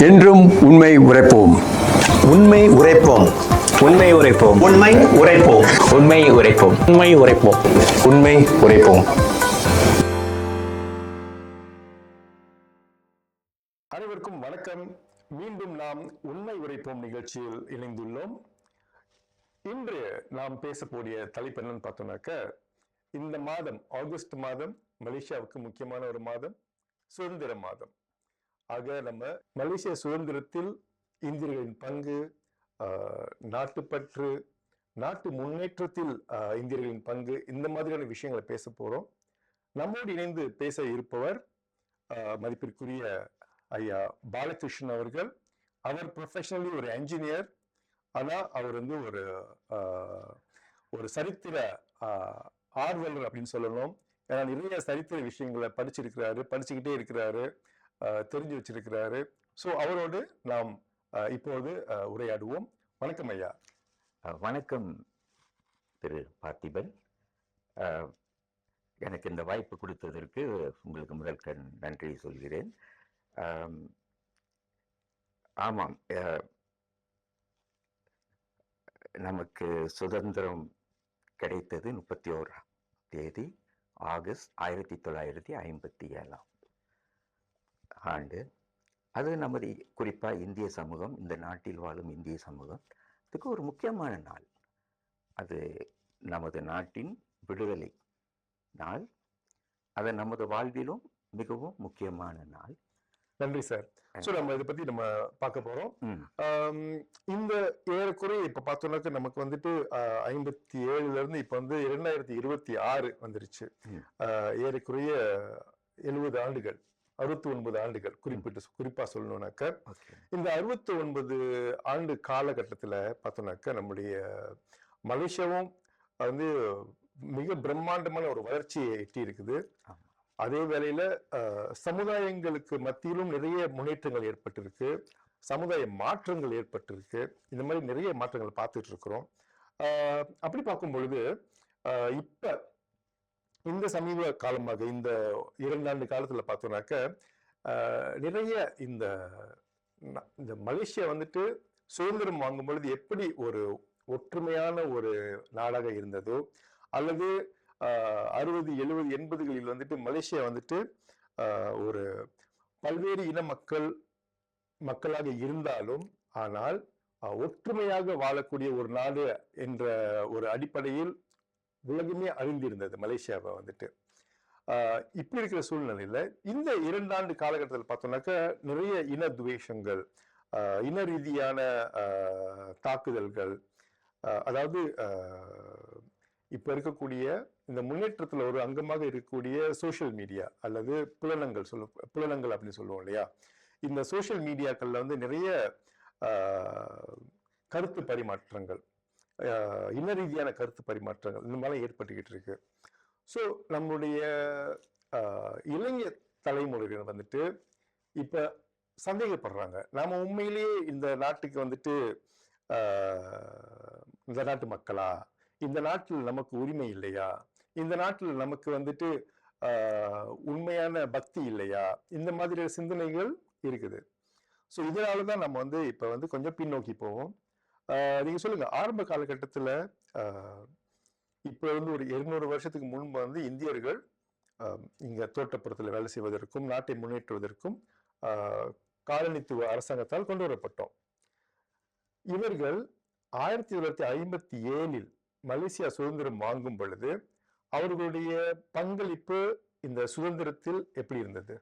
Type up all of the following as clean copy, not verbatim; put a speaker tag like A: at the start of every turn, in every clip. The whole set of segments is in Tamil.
A: என்றும் உண்மை உரைப்போம்.
B: உண்மை உரைப்போம்.
C: உண்மை உரைப்போம்.
B: உண்மை உரைப்போம்.
C: உண்மை உரைப்போம்.
D: உண்மை உரைப்போம்.
C: உண்மை உரைப்போம்.
A: அனைவருக்கும் வணக்கம். மீண்டும் நாம் உண்மை உரைப்போம் நிகழ்ச்சியில் இணைந்துள்ளோம். இன்று நாம் பேசக்கூடிய தலைப்பு என்னன்னு பார்த்தோம்னாக்க, இந்த மாதம் ஆகஸ்ட் மாதம் மலேசியாவுக்கு முக்கியமான ஒரு மாதம், சுதந்திர மாதம். ஆக நம்ம மலேசிய சுதந்திரத்தில் இந்தியர்களின் பங்கு, நாட்டுப்பற்று, நாட்டு முன்னேற்றத்தில் இந்தியர்களின் பங்கு, இந்த மாதிரியான விஷயங்களை பேச போறோம். நம்மோடு இணைந்து பேச இருப்பவர் மதிப்பிற்குரிய ஐயா பாலகிருஷ்ணன் அவர்கள். அவர் ப்ரொஃபஷனலி ஒரு என்ஜினியர். ஆனா அவர் வந்து ஒரு சரித்திர ஆர்வலர் அப்படின்னு சொல்லணும். ஏன்னா நிறைய சரித்திர விஷயங்களை படிச்சுக்கிட்டே இருக்கிறாரு, தெரிஞ்சு வச்சிருக்கிறாரு. ஸோ அவரோடு நாம் இப்போது உரையாடுவோம். வணக்கம் ஐயா.
D: வணக்கம் திரு பார்த்திபன். எனக்கு இந்த வாய்ப்பு கொடுத்ததற்கு உங்களுக்கு முதல் நன்றி சொல்கிறேன். ஆமாம், நமக்கு சுதந்திரம் கிடைத்தது 31ஆம் தேதி ஆகஸ்ட் 1957 ஆண்டு. அது நமது குறிப்பாக இந்திய சமூகம், இந்த நாட்டில் வாழும் இந்திய சமூகத்துக்கு ஒரு முக்கியமான நாள். அது நமது நாட்டின் விடுதலை நாள். அது நமது வாழ்விலும் மிகவும் முக்கியமான நாள்.
A: நன்றி சார். ஸோ நம்ம இதை பத்தி நம்ம பார்க்க போறோம். இந்த ஏறக்குறைய இப்ப பார்த்தோம்னாக்க நமக்கு வந்துட்டு 57 இருந்து இப்ப வந்து 2026 வந்துருச்சு. ஏறக்குறைய 70 ஆண்டுகள், 69 ஆண்டுகள் குறிப்பா சொல்லணும்னாக்க, இந்த 69 ஆண்டு காலகட்டத்துல பார்த்தோம்னாக்க நம்முடைய மலேசியாவும் வந்து மிக பிரம்மாண்டமான ஒரு வளர்ச்சியை எட்டி இருக்குது. அதே வேளையில சமுதாயங்களுக்கு மத்தியிலும் நிறைய முன்னேற்றங்கள் ஏற்பட்டிருக்கு, சமுதாய மாற்றங்கள் ஏற்பட்டிருக்கு. இந்த மாதிரி நிறைய மாற்றங்கள் பார்த்துட்டு இருக்கிறோம். அப்படி பார்க்கும் பொழுது இப்ப இந்த சமீப காலமாக இந்த 2 ஆண்டு காலத்துல பார்த்தோம்னாக்க நிறைய இந்த மலேசியா வந்துட்டு சுதந்திரம் வாங்கும் பொழுது எப்படி ஒரு ஒற்றுமையான ஒரு நாடாக இருந்ததோ, அல்லது 60, 70, 80களில் வந்துட்டு மலேசியா வந்துட்டு ஒரு பல்வேறு இன மக்களாக இருந்தாலும் ஆனால் ஒற்றுமையாக வாழக்கூடிய ஒரு நாடு என்ற ஒரு அடிப்படையில் உலகமே அறிந்திருந்தது மலேசியாவை வந்துட்டு. இப்படி இருக்கிற சூழ்நிலையில இந்த 2 ஆண்டு காலகட்டத்தில் பார்த்தோம்னாக்க நிறைய இன துவேஷங்கள், இன ரீதியான தாக்குதல்கள், அதாவது இப்ப இருக்கக்கூடிய இந்த முன்னேற்றத்துல ஒரு அங்கமாக இருக்கக்கூடிய சோசியல் மீடியா அல்லது புலனங்கள் அப்படின்னு சொல்லுவோம் இல்லையா, இந்த சோசியல் மீடியாக்கள்ல வந்து நிறைய கருத்து பரிமாற்றங்கள், இன ரீதியான கருத்து பரிமாற்றங்கள் இந்த மாதிரி ஏற்பட்டுக்கிட்டு இருக்கு. ஸோ நம்மளுடைய இளைஞர் தலைமுறையினர் வந்துட்டு இப்ப சந்தேகப்படுறாங்க, நாம உண்மையிலேயே இந்த நாட்டுக்கு வந்துட்டு இந்த நாட்டு மக்களா, இந்த நாட்டில் நமக்கு உரிமை இல்லையா, இந்த நாட்டில் நமக்கு வந்துட்டு உண்மையான பக்தி இல்லையா, இந்த மாதிரி சிந்தனைகள் இருக்குது. ஸோ இதனாலதான் நம்ம வந்து இப்ப வந்து கொஞ்சம் பின்னோக்கி போவோம். நீங்க சொல்லுங்க, ஆரம்ப காலகட்டத்துல இப்ப வந்து ஒரு 200 வருஷத்துக்கு முன்பு வந்து இந்தியர்கள் இங்க தோட்டப்புறத்துல வேலை செய்வதற்கும் நாட்டை முன்னேற்றுவதற்கும் காலனித்துவ அரசாங்கத்தால் கொண்டு வரப்பட்டோம். இவர்கள் 1957 மலேசியா சுதந்திரம் வாங்கும் பொழுது அவர்களுடைய பங்களிப்பு இந்த சுதந்திரத்தில் எப்படி இருந்தது?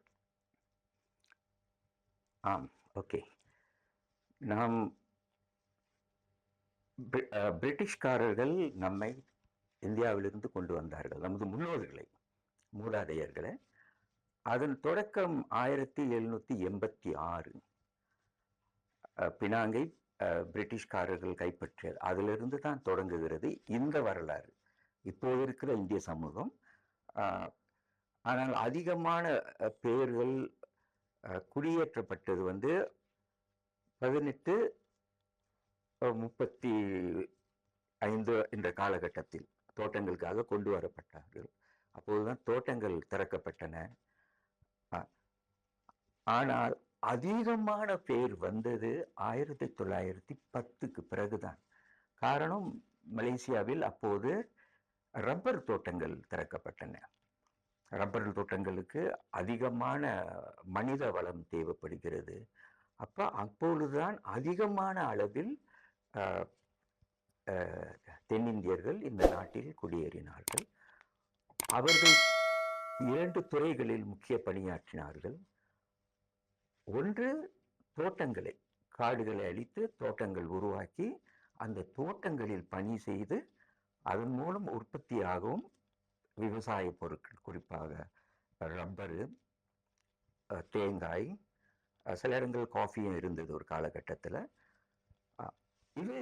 D: ஓகே. நாம் பிரிட்டிஷ்காரர்கள் நம்மை இந்தியாவிலிருந்து கொண்டு வந்தார்கள், நமது முன்னோர்களை, மூதாதையர்களை. அதன் தொடக்கம் 1786 பினாங்கை பிரிட்டிஷ்காரர்கள் கைப்பற்றியது. அதிலிருந்து தான் தொடங்குகிறது இந்த வரலாறு, இப்போது இருக்கிற இந்திய சமூகம். ஆனால் அதிகமான பேர்கள் குடியேற்றப்பட்டது வந்து 1835 என்ற காலகட்டத்தில் தோட்டங்களுக்காக கொண்டு வரப்பட்டார்கள். அப்போதுதான் தோட்டங்கள் திறக்கப்பட்டன. ஆனால் அதிகமான பேர் வந்தது 1910க்கு பிறகுதான். காரணம், மலேசியாவில் அப்போது ரப்பர் தோட்டங்கள் திறக்கப்பட்டன. ரப்பர் தோட்டங்களுக்கு அதிகமான மனித வளம் தேவைப்படுகிறது. அப்பொழுதுதான் அதிகமான அளவில் தென்னிந்தியர்கள் இந்த நாட்டில் குடியேறினார்கள். அவர்கள் 2 துறைகளில் முக்கிய பணியாற்றினார்கள். ஒன்று, தோட்டங்களை, காடுகளை அழித்து தோட்டங்கள் உருவாக்கி அந்த தோட்டங்களில் பணி செய்து அதன் மூலம் உற்பத்தியாகவும் விவசாய பொருட்கள், குறிப்பாக ரப்பரு, தேங்காய், சில இடங்கள் காஃபியும் இருந்தது ஒரு காலகட்டத்தில். இது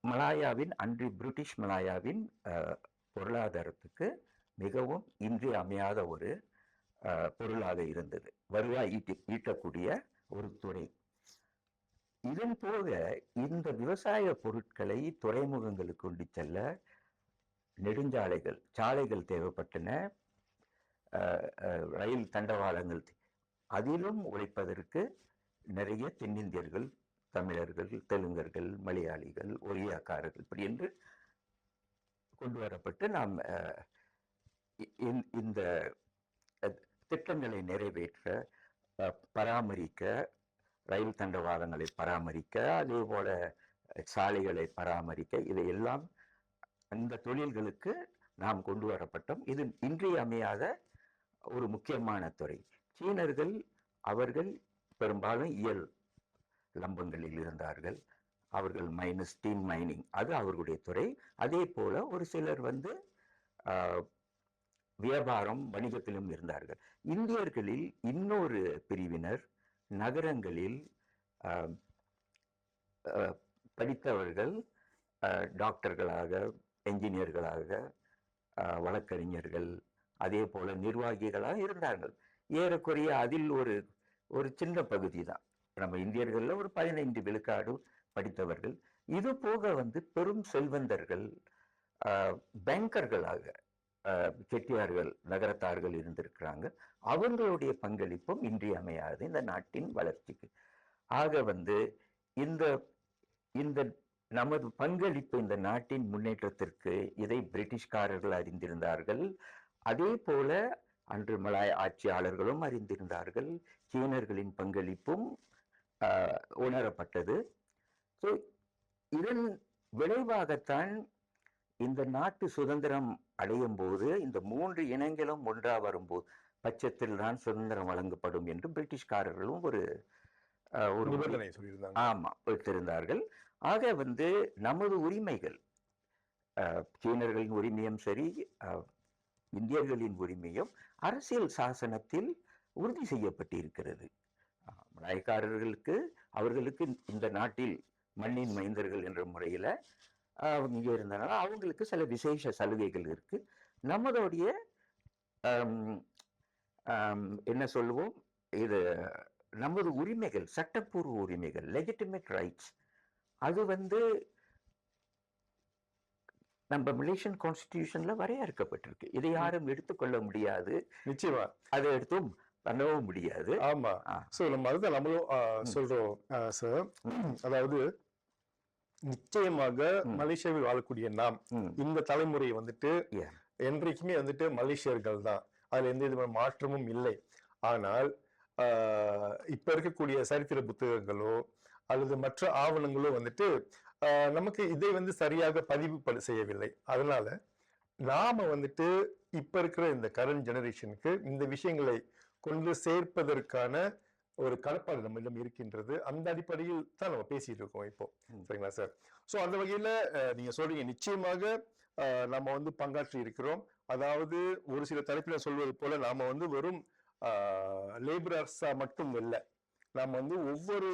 D: மலாயாவின், அன்று பிரிட்டிஷ் மலாயாவின் பொருளாதாரத்துக்கு மிகவும் இன்றியமையாத ஒரு பொருளாக இருந்தது, வருவாய் ஈட்டக்கூடிய ஒரு துறை. இதன் போக இந்த விவசாய பொருட்களை துறைமுகங்களுக்கு கொண்டு செல்ல நெடுஞ்சாலைகள், சாலைகள் தேவைப்பட்டன, ரயில் தண்டவாளங்கள். அதிலும் உழைப்பதற்கு நிறைய தென்னிந்தியர்கள், தமிழர்கள், தெலுங்கர்கள், மலையாளிகள், ஒரியாக்காரர்கள் இப்படி என்று கொண்டு வரப்பட்டு நாம் இந்த திட்டங்களை நிறைவேற்ற, பராமரிக்க, ரயில் தண்டவாளங்களை பராமரிக்க, அதே போல சாலைகளை பராமரிக்க, இதையெல்லாம் அந்த தொழில்களுக்கு நாம் கொண்டு வரப்பட்டோம். இது இன்றியமையாத ஒரு முக்கியமான துறை. சீனர்கள், அவர்கள் பெரும்பாலும் இயல் லம்பங்களில் இருந்தார்கள். அவர்கள் ஸ்டீம் மைனிங், அது அவர்களுடைய துறை. அதே போல ஒரு சிலர் வியாபாரம், வணிகத்திலும் இருந்தார்கள். இந்தியர்களில் இன்னொரு பிரிவினர் நகரங்களில் படித்தவர்கள், டாக்டர்களாக, என்ஜினியர்களாக, வழக்கறிஞர்கள், அதே போல நிர்வாகிகளாக இருந்தார்கள். ஏறக்குறைய அதில் ஒரு சின்ன பகுதி தான். நம்ம இந்தியர்களில் ஒரு 15 விழுக்காடு படித்தவர்கள். இது போக பெரும் செல்வந்தர்கள், பேங்கர்களாக செட்டியார்கள், நகரத்தார்கள் இருந்திருக்கிறாங்க. அவங்களுடைய பங்களிப்பும் இன்றியமையாது இந்த நாட்டின் வளர்ச்சிக்கு. ஆக இந்த நமது பங்களிப்பு இந்த நாட்டின் முன்னேற்றத்திற்கு, இதை பிரிட்டிஷ்காரர்கள் அறிந்திருந்தார்கள். அதே போல அன்று மலாய் ஆட்சியாளர்களும் அறிந்திருந்தார்கள். சீனர்களின் பங்களிப்பும் உணரப்பட்டது. ஸோ இதன் விளைவாகத்தான் இந்த நாட்டு சுதந்திரம் அடையும் போது, இந்த 3 இனங்களும் ஒன்றா வரும்போது பட்சத்தில் தான் சுதந்திரம் வழங்கப்படும் என்று பிரிட்டிஷ்காரர்களும் ஒரு
A: நிபந்தனை சொல்லியிருந்தாங்க.
D: ஆமா, வைத்திருந்தார்கள். ஆக நமது உரிமைகள், சீனர்களின் உரிமையும் சரி, இந்தியர்களின் உரிமையும் அரசியல் சாசனத்தில் உறுதி செய்யப்பட்டிருக்கிறது. மலாய்க்காரர்களுக்கு, அவர்களுக்கு இந்த நாட்டில் மண்ணின் மைந்தர்கள் என்ற முறையில் அவங்க இங்கே இருந்தனால அவங்களுக்கு சில விசேஷ சலுகைகள் இருக்கு. நம்மளுடைய என்ன சொல்லுவோம், இது நமது உரிமைகள், சட்டப்பூர்வ உரிமைகள், லெஜிட்டிமேட் ரைட்ஸ், அது நம்ம மலேசியன் கான்ஸ்டிடியூஷன்ல வரையறுக்கப்பட்டிருக்கு. இதை யாரும் எடுத்துக்கொள்ள முடியாது.
A: நிச்சயமா
D: அதை எடுத்தும் பண்ணவும் முடியாது.
A: ஆமா. சோ நம்ம அதுதான் நம்மளும் சொல்றோம் சார். அதாவது நிச்சயமாக மலேசியாவில் வாழக்கூடிய நாம், இந்த தலைமுறை என்றைக்குமே மலேசியர்கள் தான். அதுல எந்த விதமான மாற்றமும் இல்லை. ஆனால் இப்ப இருக்கக்கூடிய சரித்திர புத்தகங்களோ அல்லது மற்ற ஆவணங்களோ நமக்கு இதை சரியாக பதிவு செய்யவில்லை. அதனால நாம இப்ப இருக்கிற இந்த கரண்ட் ஜெனரேஷனுக்கு இந்த விஷயங்களை கொண்டு சேர்ப்பதற்கான ஒரு கடப்பாடு நம்மிடம் இருக்கின்றது. அந்த அடிப்படையில் தான் நம்ம பேசிட்டு இருக்கோம் இப்போ. சரிங்களா சார்? சோ அந்த வகையில நீங்க சொல்றீங்க, நிச்சயமாக நம்ம பங்காற்றி இருக்கிறோம். அதாவது ஒரு சில தலைப்பில சொல்வது போல நாம வெறும் லேபரர்ஸா மட்டும் இல்லை, நாம ஒவ்வொரு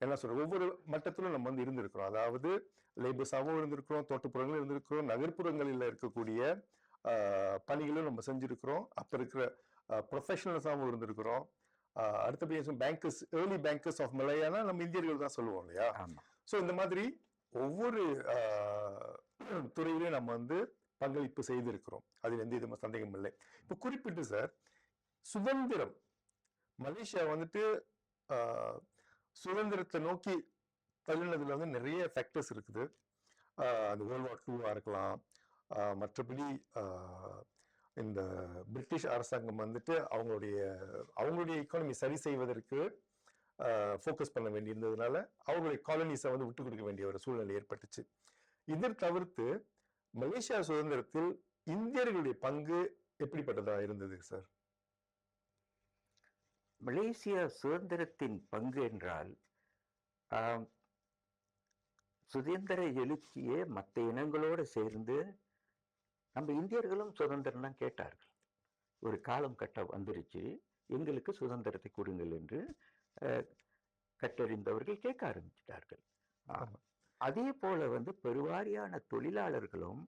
A: என்ன சொல்ற ஒவ்வொரு மட்டத்திலும் நம்ம இருந்திருக்கிறோம். அதாவது லேபர்ஸாவும் இருந்திருக்கிறோம், தோட்டப்புறங்களும் இருந்திருக்கிறோம், நகர்ப்புறங்களில் இருக்கக்கூடிய பணிகளும் நம்ம செஞ்சிருக்கிறோம். அப்ப இருக்கிற ப்ரொஃபஷனல்ஸாவும் இருந்திருக்கிறோம். அடுத்த பேங்கர்ஸ், ஏர்லி பேங்கர்ஸ் ஆஃப் மலையானா நம்ம இந்தியர்கள் தான் சொல்லுவோம் இல்லையா? ஸோ இந்த மாதிரி ஒவ்வொரு துறையிலையும் நம்ம பங்களிப்பு செய்திருக்கிறோம். அதில் எந்த விதமான சந்தேகம் இல்லை. இப்போ குறிப்பிட்டு சார், சுதந்திரம் மலேசியா வந்துட்டு சுதந்திரத்தை நோக்கி தள்ளினதுல வந்து நிறைய ஃபேக்டர்ஸ் இருக்குது. அது வேர்ல்ட் வார் 2 இருக்கலாம். மற்றபடி இந்த பிரிட்டிஷ் அரசாங்கம் வந்துட்டு அவங்களுடைய எக்கானமி சரி செய்வதற்கு ஃபோக்கஸ் பண்ண வேண்டியிருந்ததுனால அவங்களுடைய காலனிஸை வந்து விட்டு கொடுக்க வேண்டிய ஒரு சூழ்நிலை ஏற்பட்டுச்சு. இதை தவிர்த்து மலேசியா சுதந்திரத்தில் இந்தியர்களுடைய பங்கு எப்படிப்பட்டதா இருந்தது சார்?
D: மலேசியா சுதந்திரத்தின் பங்கு என்றால் சுதந்திர எழுச்சியே மற்ற இனங்களோடு சேர்ந்து நம்ம இந்தியர்களும் சுதந்திரம் தான் கேட்டார்கள். ஒரு காலம் கட்ட வந்துருச்சு, எங்களுக்கு சுதந்திரத்தை கொடுங்கள் என்று கற்றறிந்தவர்கள் கேட்க ஆரம்பிச்சிட்டார்கள். அதே போல வந்து பெருவாரியான தொழிலாளர்களும்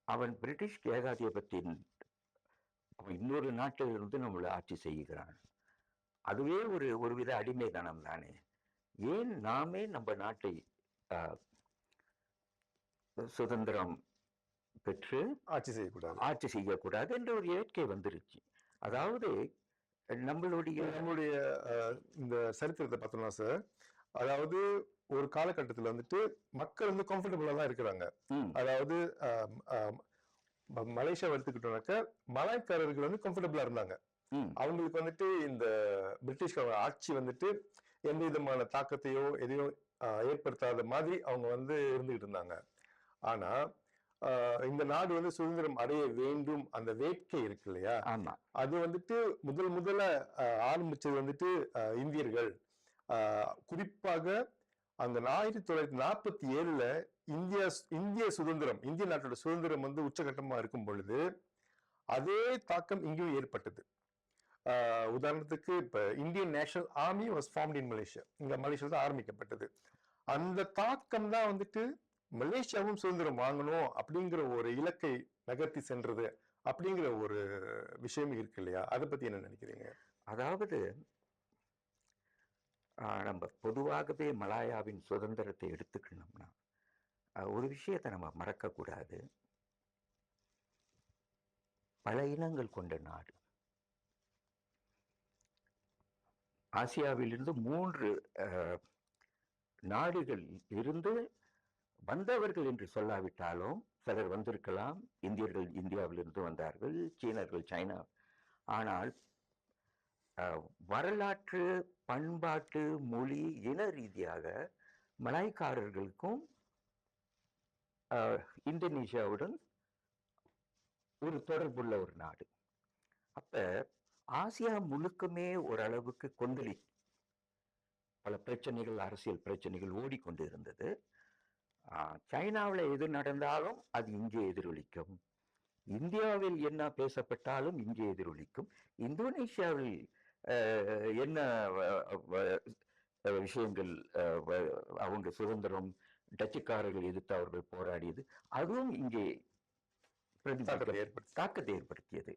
D: அவன் பிரிட்டிஷ் ஏகாதிபத்தின் அவன் இன்னொரு நாட்டிலிருந்து நம்மளை ஆட்சி செய்கிறான், அதுவே ஒருவித அடிமைத்தனம் தானே, ஏன் நாமே நம்ம நாட்டை சுதந்திரம் பெற்று ஆட்சி செய்யக்கூடாது என்ற ஒரு இயற்கை வந்துருச்சு. அதாவது நம்மளுடைய
A: இந்த சரித்திரத்தை பார்த்தோம்னா சார், அதாவது ஒரு காலகட்டத்தில் வந்துட்டு மக்கள் வந்து கம்ஃபர்டபுளா தான் இருக்கிறாங்க. அதாவது மலேசியா எடுத்துக்கிட்டோம்னாக்க மலாய்க்காரர்கள் வந்து கம்ஃபர்டபுளா இருந்தாங்க. அவங்களுக்கு வந்துட்டு இந்த பிரிட்டிஷ் ஆட்சி வந்துட்டு எந்த விதமான தாக்கத்தையோ எதையோ ஏற்படுத்தாத மாதிரி அவங்க வந்து இருந்துகிட்டு இருந்தாங்க. ஆனா இந்த நாடு வந்து சுதந்திரம் அடைய வேண்டும் அந்த வேட்கை இருக்கு இல்லையா, அது வந்துட்டு முதல்ல ஆரம்பிச்சது வந்துட்டு இந்தியர்கள். குறிப்பாக அந்த 1947 இந்திய சுதந்திரம், இந்திய நாட்டோட சுதந்திரம் வந்து உச்சகட்டமா இருக்கும் பொழுது அதே தாக்கம் இங்கேயும் ஏற்பட்டது. உதாரணத்துக்கு இப்ப Indian national army was formed in Malaysia, இங்க மலேசியால தான் ஆரம்பிக்கப்பட்டது. அந்த தாக்கம் தான் வந்துட்டு மலேசியாவும் சுதந்திரம் வாங்கணும் அப்படிங்கிற ஒரு இலக்கை நகர்த்தி சென்றது அப்படிங்கிற ஒரு விஷயம் இருக்கு இல்லையா, அதை பத்தி என்ன நினைக்கிறீங்க?
D: அதாவது நம்ம பொதுவாகவே மலாயாவின் சுதந்திரத்தை எடுத்துக்கணும்னா ஒரு விஷயத்தை நம்ம மறக்க கூடாது. பல இனங்கள் கொண்ட நாடு. ஆசியாவிலிருந்து 3 நாடுகள் இருந்து வந்தவர்கள் என்று சொல்லாவிட்டாலும் சிலர் வந்திருக்கலாம். இந்தியர்கள் இந்தியாவிலிருந்து வந்தார்கள், சீனர்கள் சைனா. ஆனால் வரலாற்று, பண்பாட்டு, மொழி, இன ரீதியாக மலாய்க்காரர்களுக்கும் இந்தோனேஷியாவுடன் ஒரு தொடர்புள்ள ஒரு நாடு. அப்ப ஆசியா முழுக்கமே ஓரளவுக்கு கொந்தளி, பல பிரச்சனைகள், அரசியல் பிரச்சனைகள் ஓடிக்கொண்டு இருந்தது. சைனாவில் எது நடந்தாலும் அது இங்கே எதிரொலிக்கும், இந்தியாவில் என்ன பேசப்பட்டாலும் இங்கே எதிரொலிக்கும், இந்தோனேஷியாவில் என்ன விஷயங்கள், அவங்க சுதந்திரம், டச்சுக்காரர்கள் எதிர்த்து அவர்கள் போராடியது, அதுவும் இங்கே தாக்கத்தை ஏற்படுத்தியது.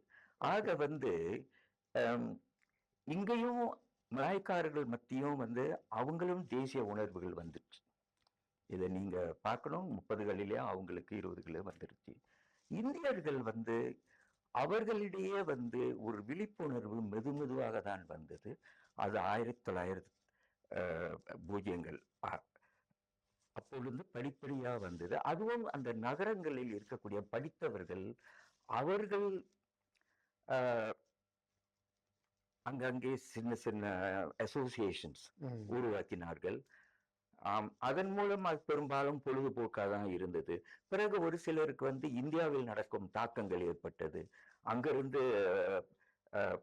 D: ஆக வந்து இங்கேயும் மலாய்க்காரர்கள் மத்தியும் வந்து அவங்களும் தேசிய உணர்வுகள் வந்துச்சு. இதை நீங்க பார்க்கணும், 30களிலே அவங்களுக்கு 20களே வந்துருச்சு. இந்தியர்கள் வந்து அவர்களிடையே வந்து ஒரு விழிப்புணர்வு மெதுவாக தான் வந்தது. அது 1900 அப்பொழுது படிப்படியா வந்தது. அதுவும் அந்த நகரங்களில் இருக்கக்கூடிய படித்தவர்கள் அவர்கள் அங்கங்கே சின்ன அசோசியேஷன்ஸ் உருவாக்கினார்கள். அதன் மூலம் அது பெரும்பாலும் பொழுதுபோக்காக தான் இருந்தது. பிறகு ஒரு சிலருக்கு வந்து இந்தியாவில் நடக்கும் தாக்கங்கள் ஏற்பட்டது. அங்கிருந்து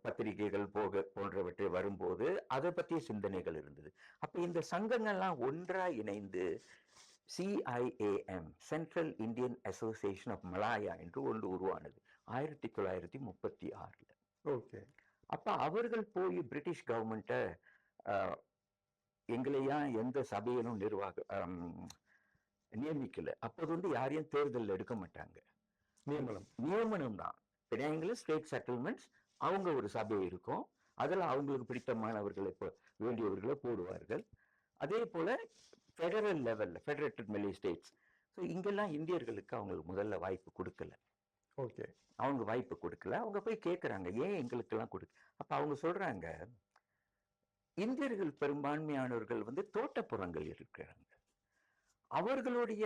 D: பத்திரிகைகள் போன்றவற்றை வரும்போது அதை பற்றிய சிந்தனைகள் இருந்தது. அப்ப இந்த சங்கங்கள்லாம் ஒன்றா இணைந்து CIAM, central Indian association of Malaya என்று ஒன்று உருவானது 1936.
A: ஓகே.
D: அப்ப அவர்கள் போய் பிரிட்டிஷ் கவர்மெண்ட்டை எங்களையா எந்த சபையிலும் நியமிக்கல. அப்போது வந்து யாரையும் தேர்தல் எடுக்க மாட்டாங்க, நியமனம் தான். பினாங்கில் ஸ்டேட் செட்டில்மெண்ட்ஸ், அவங்க ஒரு சபை இருக்கும், அதில் அவங்களுக்கு பிடித்தமானவர்களை வேண்டியவர்களை போடுவார்கள். அதே போல ஃபெடரல் லெவல்ல, ஃபெடரேட்டட் மலே ஸ்டேட்ஸ், ஸோ இங்கெல்லாம் இந்தியர்களுக்கு அவங்களுக்கு முதல்ல வாய்ப்பு கொடுக்கல.
A: ஓகே.
D: அவங்க வாய்ப்பு கொடுக்கல. அவங்க போய் கேட்குறாங்க, ஏன் எங்களுக்கெல்லாம் அப்ப அவங்க சொல்றாங்க, இந்தியர்கள் பெரும்பான்மையானவர்கள் வந்து தோட்டப்புறங்கள் இருக்கிறாங்க. அவர்களுடைய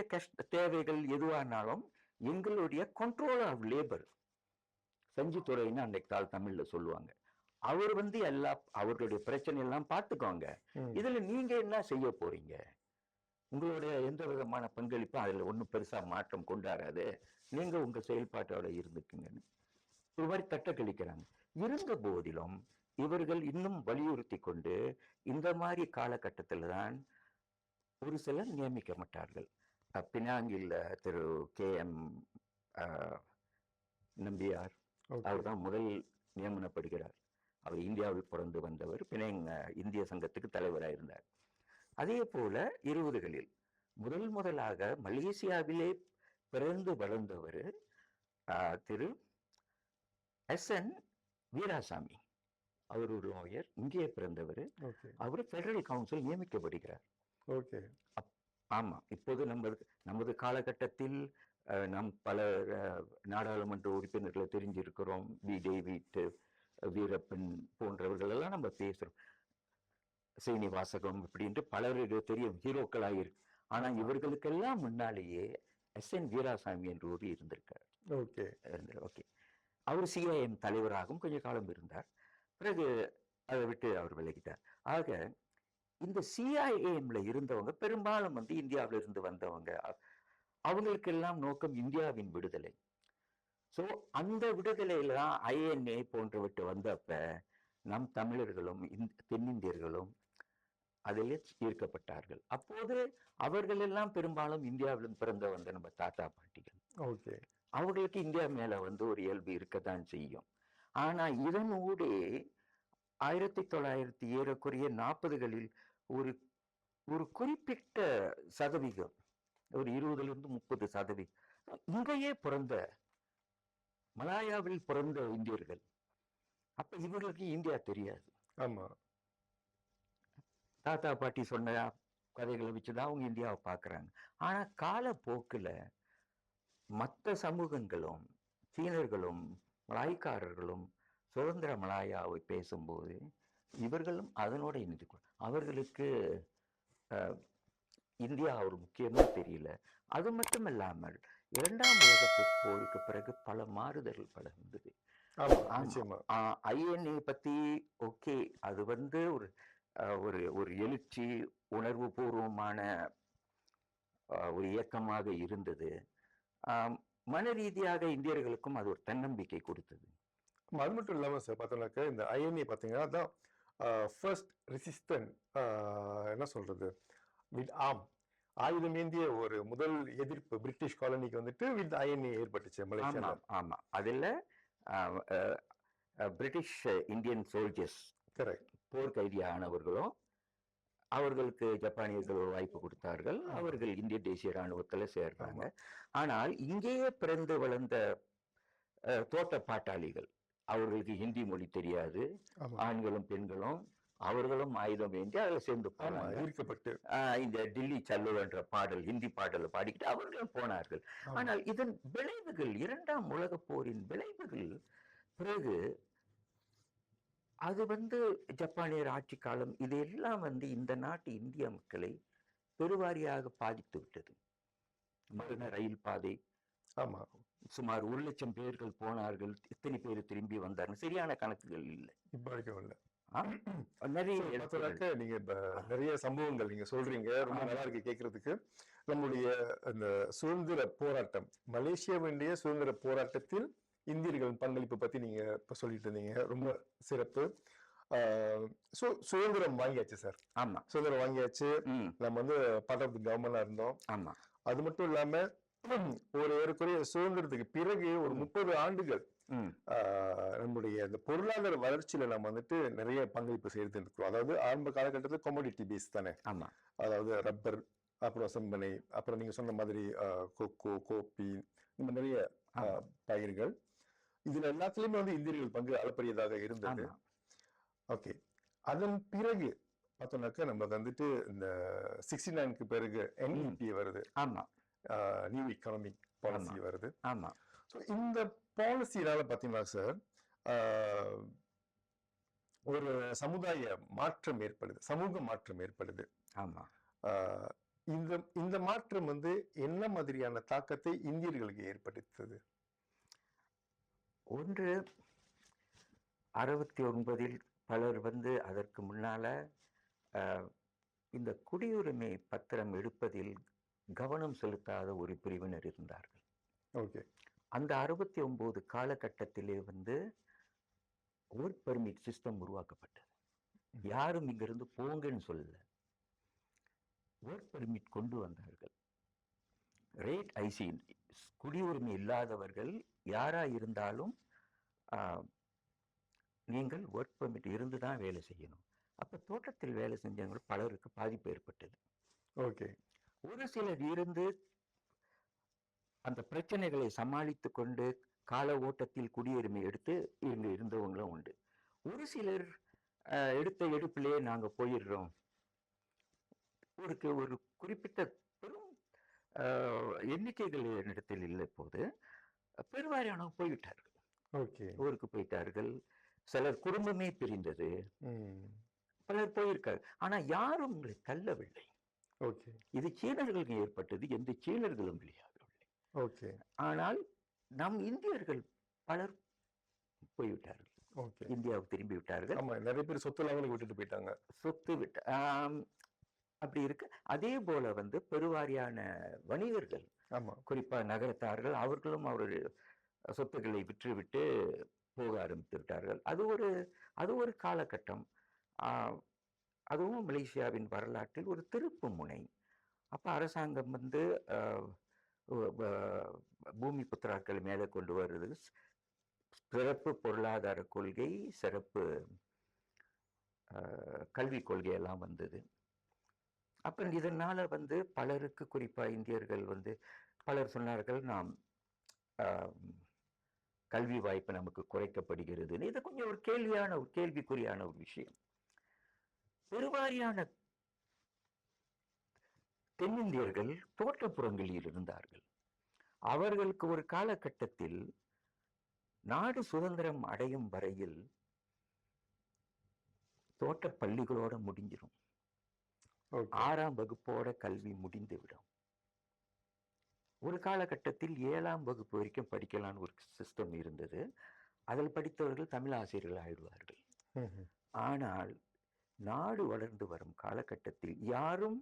D: தேவைகள் எதுவானாலும் எங்களுடைய கண்ட்ரோல் ஆஃப் லேபர், செஞ்சித்துறைன்னு அன்றைக்கு கால தமிழ்ல சொல்லுவாங்க, அவர் வந்து அவர்களுடைய பிரச்சனை எல்லாம் பார்த்துக்கோங்க. இதுல நீங்க என்ன செய்ய போறீங்க? உங்களுடைய எந்த விதமான பங்களிப்பும் அதுல ஒன்றும் பெருசா மாற்றம் கொண்டாடாது, நீங்க உங்க செயல்பாட்டோட இருந்துக்குங்கன்னு ஒரு மாதிரி தட்ட கழிக்கிறாங்க. இருந்த போதிலும் இவர்கள் இன்னும் வலியுறுத்தி கொண்டு இந்த மாதிரி காலகட்டத்தில் தான் ஒரு சிலர் நியமிக்கப்பட்டார்கள். பினாங்கில் திரு KM நம்பியார், அவர் தான் முதல் நியமனப்படுகிறார். அவர் இந்தியாவில் பிறந்து வந்தவர், பினாங் இந்திய சங்கத்துக்கு தலைவராக இருந்தார். அதே போல 20களில் முதலாக மலேசியாவிலே பிறந்து வளர்ந்தவர் திரு SN வீராசாமி. அவர் ஒரு லாயர், இங்கே பிறந்தவர். அவர் பெடரல் கவுன்சில் நியமிக்கப்படுகிறார். ஆமா, இப்போது நமது காலகட்டத்தில் நாம் பல நாடாளுமன்ற உறுப்பினர்களை தெரிஞ்சிருக்கிறோம். டேவிட், வீரப்பன் போன்றவர்கள் எல்லாம் நம்ம பேசுறோம். சீனிவாசகம் இப்படின்ட்டு பலருக்கு தெரியும், ஹீரோக்களாக இருக்கு. ஆனா இவர்களுக்கெல்லாம் முன்னாலேயே SN வீராசாமி என்று ஒரு இருந்திருக்கார். ஓகே. அவர் CIM தலைவராகவும் கொஞ்ச காலம் இருந்தார். பிறகு அதை விட்டு அவர் விலகிட்டார். ஆக இந்த CIMல இருந்தவங்க பெரும்பாலும் வந்து இந்தியாவில இருந்து வந்தவங்க. அவங்களுக்கெல்லாம் நோக்கம் இந்தியாவின் விடுதலை. சோ அந்த விடுதலையில தான் INA போன்றவற்றை வந்தப்ப நம் தமிழர்களும் தென்னிந்தியர்களும் அதில் ஈர்க்கப்பட்டார்கள். அப்போது அவர்கள் எல்லாம் பெரும்பாலும் இந்தியாவிலும் பிறந்த வந்த நம்ம தாத்தா பாட்டிகள். அவர்களுக்கு இந்தியா மேல வந்து ஒரு இயல்பு இருக்கத்தான் செய்யும். ஆனா இதனூடே 1940களில் ஒரு குறிப்பிட்ட சதவீதம், ஒரு 20-30% இங்கேயே பிறந்த மலாயாவில் பிறந்த இந்தியர்கள். அப்ப இவர்களுக்கு இந்தியா தெரியாது.
A: ஆமா,
D: தாத்தா பாட்டி சொன்ன கதைகளை வச்சுதான் அவங்க இந்தியாவை பார்க்குறாங்க. ஆனா காலப்போக்கில் மற்ற சமூகங்களும் சீனர்களும் மலாய்க்காரர்களும் சுதந்திர மலாயாவை பேசும்போது இவர்களும் அதனோட இணைந்து அவர்களுக்கு இந்தியா ஒரு முக்கியமா தெரியல. அது மட்டும் இல்லாமல் 2ஆம் உலகப் போருக்கு பிறகு பல மாறுதல்கள் பல இருந்தது. INA பத்தி ஓகே, அது வந்து ஒரு எழுச்சி, உணர்வு பூர்வமான ஒரு இயக்கமாக இருந்தது. மன ரீதியாக இந்தியர்களுக்கும் அது ஒரு தன்னம்பிக்கை கொடுத்தது.
A: அது மட்டும் இல்லாம சார் பார்த்தோம்னாக்க இந்த INA பார்த்தீங்கன்னா தான் ஃபர்ஸ்ட் ரெசிஸ்டன்ட், என்ன சொல்றது, வித் ஆயுதம் ஏந்திய ஒரு முதல் எதிர்ப்பு பிரிட்டிஷ் காலனிக்கு வந்துட்டு வித் INA ஏற்பட்டுச்சு மலேசியால.
D: ஆமா, அதுல பிரிட்டிஷ் இந்தியன் சோல்ஜர்ஸ், கரெக்ட், போர்க்கைதியானவர்களும் அவர்களுக்கு ஜப்பானியர்கள் ஒரு வாய்ப்பு கொடுத்தார்கள். அவர்கள் இந்திய தேசிய இராணுவத்துல சேர்றாங்க. ஆனால் இங்கேயே பிறந்து வளர்ந்த தோட்ட பாட்டாளிகள், அவர்களுக்கு ஹிந்தி மொழி தெரியாது, ஆண்களும் பெண்களும், அவர்களும் ஆயுதம் ஏந்தி அதில் சேர்ந்து ஈர்க்கப்பட்டு இந்த டில்லி சல்லோ என்ற பாடல், ஹிந்தி பாடலை பாடிக்கிட்டு அவர்களும் போனார்கள். ஆனால் இதன் விளைவுகள், 2ஆம் உலகப் போரின் விளைவுகள் பிறகு அது வந்து ஜப்பானியர் ஆட்சி காலம், இதெல்லாம் வந்து இந்த நாட்டு இந்திய மக்களை பெருவாரியாக பாதித்து விட்டது. மரண ரயில் பாதை,
A: ஆமா,
D: சுமார் 1,00,000 பேர்கள் போனார்கள். எத்தனை பேர் திரும்பி வந்தார்கள் சரியான கணக்குகள் இல்லை.
A: நிறைய நீங்க நிறைய சம்பவங்கள் நீங்க சொல்றீங்க, ரொம்ப நல்லா இருக்கு கேட்கறதுக்கு. நம்முடைய அந்த சுதந்திர போராட்டம், மலேசியாவுடைய சுதந்திர போராட்டத்தில் இந்தியர்கள் பங்களிப்பு பத்தி நீங்க இப்ப சொல்லிட்டு இருந்தீங்க, ரொம்ப சிறப்பு. சுதந்திரம் வாங்கியாச்சு சார்.
D: ஆமா,
A: சுதந்திரம் வாங்கியாச்சு. நம்ம வந்து பார்ட் ஆஃப் தி கவர்மெண்டா இருந்தோம்.
D: ஆமா,
A: அது மட்டும் இல்லாம ஒரு ஏறக்குறைய சுதந்திரத்துக்கு பிறகு ஒரு 30 ஆண்டுகள் நம்முடைய இந்த பொருளாதார வளர்ச்சியில நம்ம வந்துட்டு நிறைய பங்களிப்பு செய்து இருக்கிறோம். அதாவது ஆரம்ப காலகட்டத்தில் கமோடிட்டி பேஸ் தானே.
D: ஆமா,
A: அதாவது ரப்பர், அப்புறம் செம்பனை, அப்புறம் நீங்க சொன்ன மாதிரி கொக்கோ, கோப்பி, இந்த நிறைய பயிர்கள், இதுல எல்லாத்துலயுமே வந்து இந்தியர்கள் பங்கு அளப்பரியதாக இருந்தது. ஓகே, அதன் பிறகு பார்த்தோம்னாக்க நம்ம வந்துட்டு இந்த 69க்கு பிறகு NEP வருது.
D: ஆமா,
A: நியூ எக்கனாமிக் பாலிசி வருது.
D: ஆமா,
A: So, இந்த பாலிசினால பாத்தீங்கன்னா சார் ஒரு சமுதாய மாற்றம் ஏற்படுது, சமூக மாற்றம் ஏற்படுது.
D: ஆமா.
A: ஆஹ் இந்த இந்த மாற்றம் வந்து என்ன மாதிரியான தாக்கத்தை இந்தியர்களுக்கு ஏற்படுத்தது?
D: ஒன்று 69 பலர் வந்து அதற்கு முன்னால இந்த குடியுரிமை பத்திரம் எடுப்பதில் கவனம் செலுத்தாத ஒரு பிரிவினர் இருந்தார்கள்.
A: ஓகே.
D: அந்த 69 காலகட்டத்திலே வந்து ஒர்க் பெர்மிட் சிஸ்டம் உருவாக்கப்பட்டது. யாரும் இங்கிருந்து போங்கன்னு சொல்லல, ஒர்க் பெர்மிட் கொண்டு வந்தார்கள். ரேட் ஐசி, குடியுரிமை இல்லாதவர்கள் யாரா இருந்தாலும் நீங்கள் ஒர்க் பெர்மிட் இருந்து தான் வேலை செய்யணும். அப்ப தோட்டத்தில் வேலை செஞ்சவங்க பலருக்கு பாதிப்பு ஏற்பட்டது.
A: ஓகே.
D: ஒரு சிலர் இருந்து அந்த பிரச்சனைகளை சமாளித்து கொண்டு கால ஓட்டத்தில் குடியுரிமை எடுத்து இங்க இருந்தவங்களும் உண்டு. ஒரு சிலர் எடுத்த எடுப்பிலேயே நாங்க போயிடுறோம், ஒரு குறிப்பிட்ட பெரும் எண்ணிக்கைகள் இடத்தில் இல்லை போது பெருவாரியானவங்க போய்விட்டார்கள்.
A: ஓகே.
D: ஊருக்கு போயிட்டார்கள். சிலர் குடும்பமே பிரிந்தது, பலர் போயிருக்காரு. ஆனா யாரும் உங்களை தள்ளவில்லை.
A: ஓகே. இது
D: சீனர்களுக்கு ஏற்பட்டது, எந்த சீனர்களும் வெளியாகவில்லை.
A: ஓகே.
D: ஆனால் நம் இந்தியர்கள் பலர் போய்விட்டார்கள்.
A: ஓகே.
D: இந்தியாவுக்கு திரும்பி விட்டார்கள்.
A: ஆமா, நிறைய பேர் சொத்து இல்லாம விட்டுட்டு போயிட்டாங்க.
D: சொத்து விட்டு அப்படி இருக்கு. அதே போல வந்து பெருவாரியான வணிகர்கள்,
A: ஆமா, குறிப்பா
D: நகரத்தார்கள், அவர்களும் அவருடைய சொத்துக்களை விற்றுவிட்டு போக ஆரம்பித்து விட்டார்கள். அது ஒரு காலகட்டம். அதுவும் மலேசியாவின் வரலாற்றில் ஒரு திருப்பு முனை. அப்ப அரசாங்கம் வந்து பூமி புத்திராக்கள் மேலே கொண்டு வருது, சிறப்பு பொருளாதார கொள்கை, சிறப்பு கல்வி கொள்கை எல்லாம் வந்தது. அப்ப இதனால வந்து பலருக்கு, குறிப்பா இந்தியர்கள் வந்து பலர் சொன்னார்கள், நாம் கல்வி வாய்ப்பு நமக்கு குறைக்கப்படுகிறது. இது கொஞ்சம் ஒரு கேள்விக்குறியான ஒரு விஷயம். பெருவாரியான தென்னிந்தியர்கள் தோட்டப்புறங்களில் இருந்தார்கள். அவர்களுக்கு ஒரு காலகட்டத்தில் நாடு சுதந்திரம் அடையும் வரையில் தோட்ட பள்ளிகளோட முடிஞ்சிடும், 6ஆம் வகுப்போட கல்வி முடிந்துவிடும். ஒரு காலகட்டத்தில் 7ஆம் வகுப்பு வரைக்கும் படிக்கலான்னு ஒரு சிஸ்டம் இருந்தது. அதில் படித்தவர்கள் தமிழ் ஆசிரியர்கள் ஆயிடுவார்கள். ஆனால் நாடு வளர்ந்து வரும் காலகட்டத்தில் யாரும்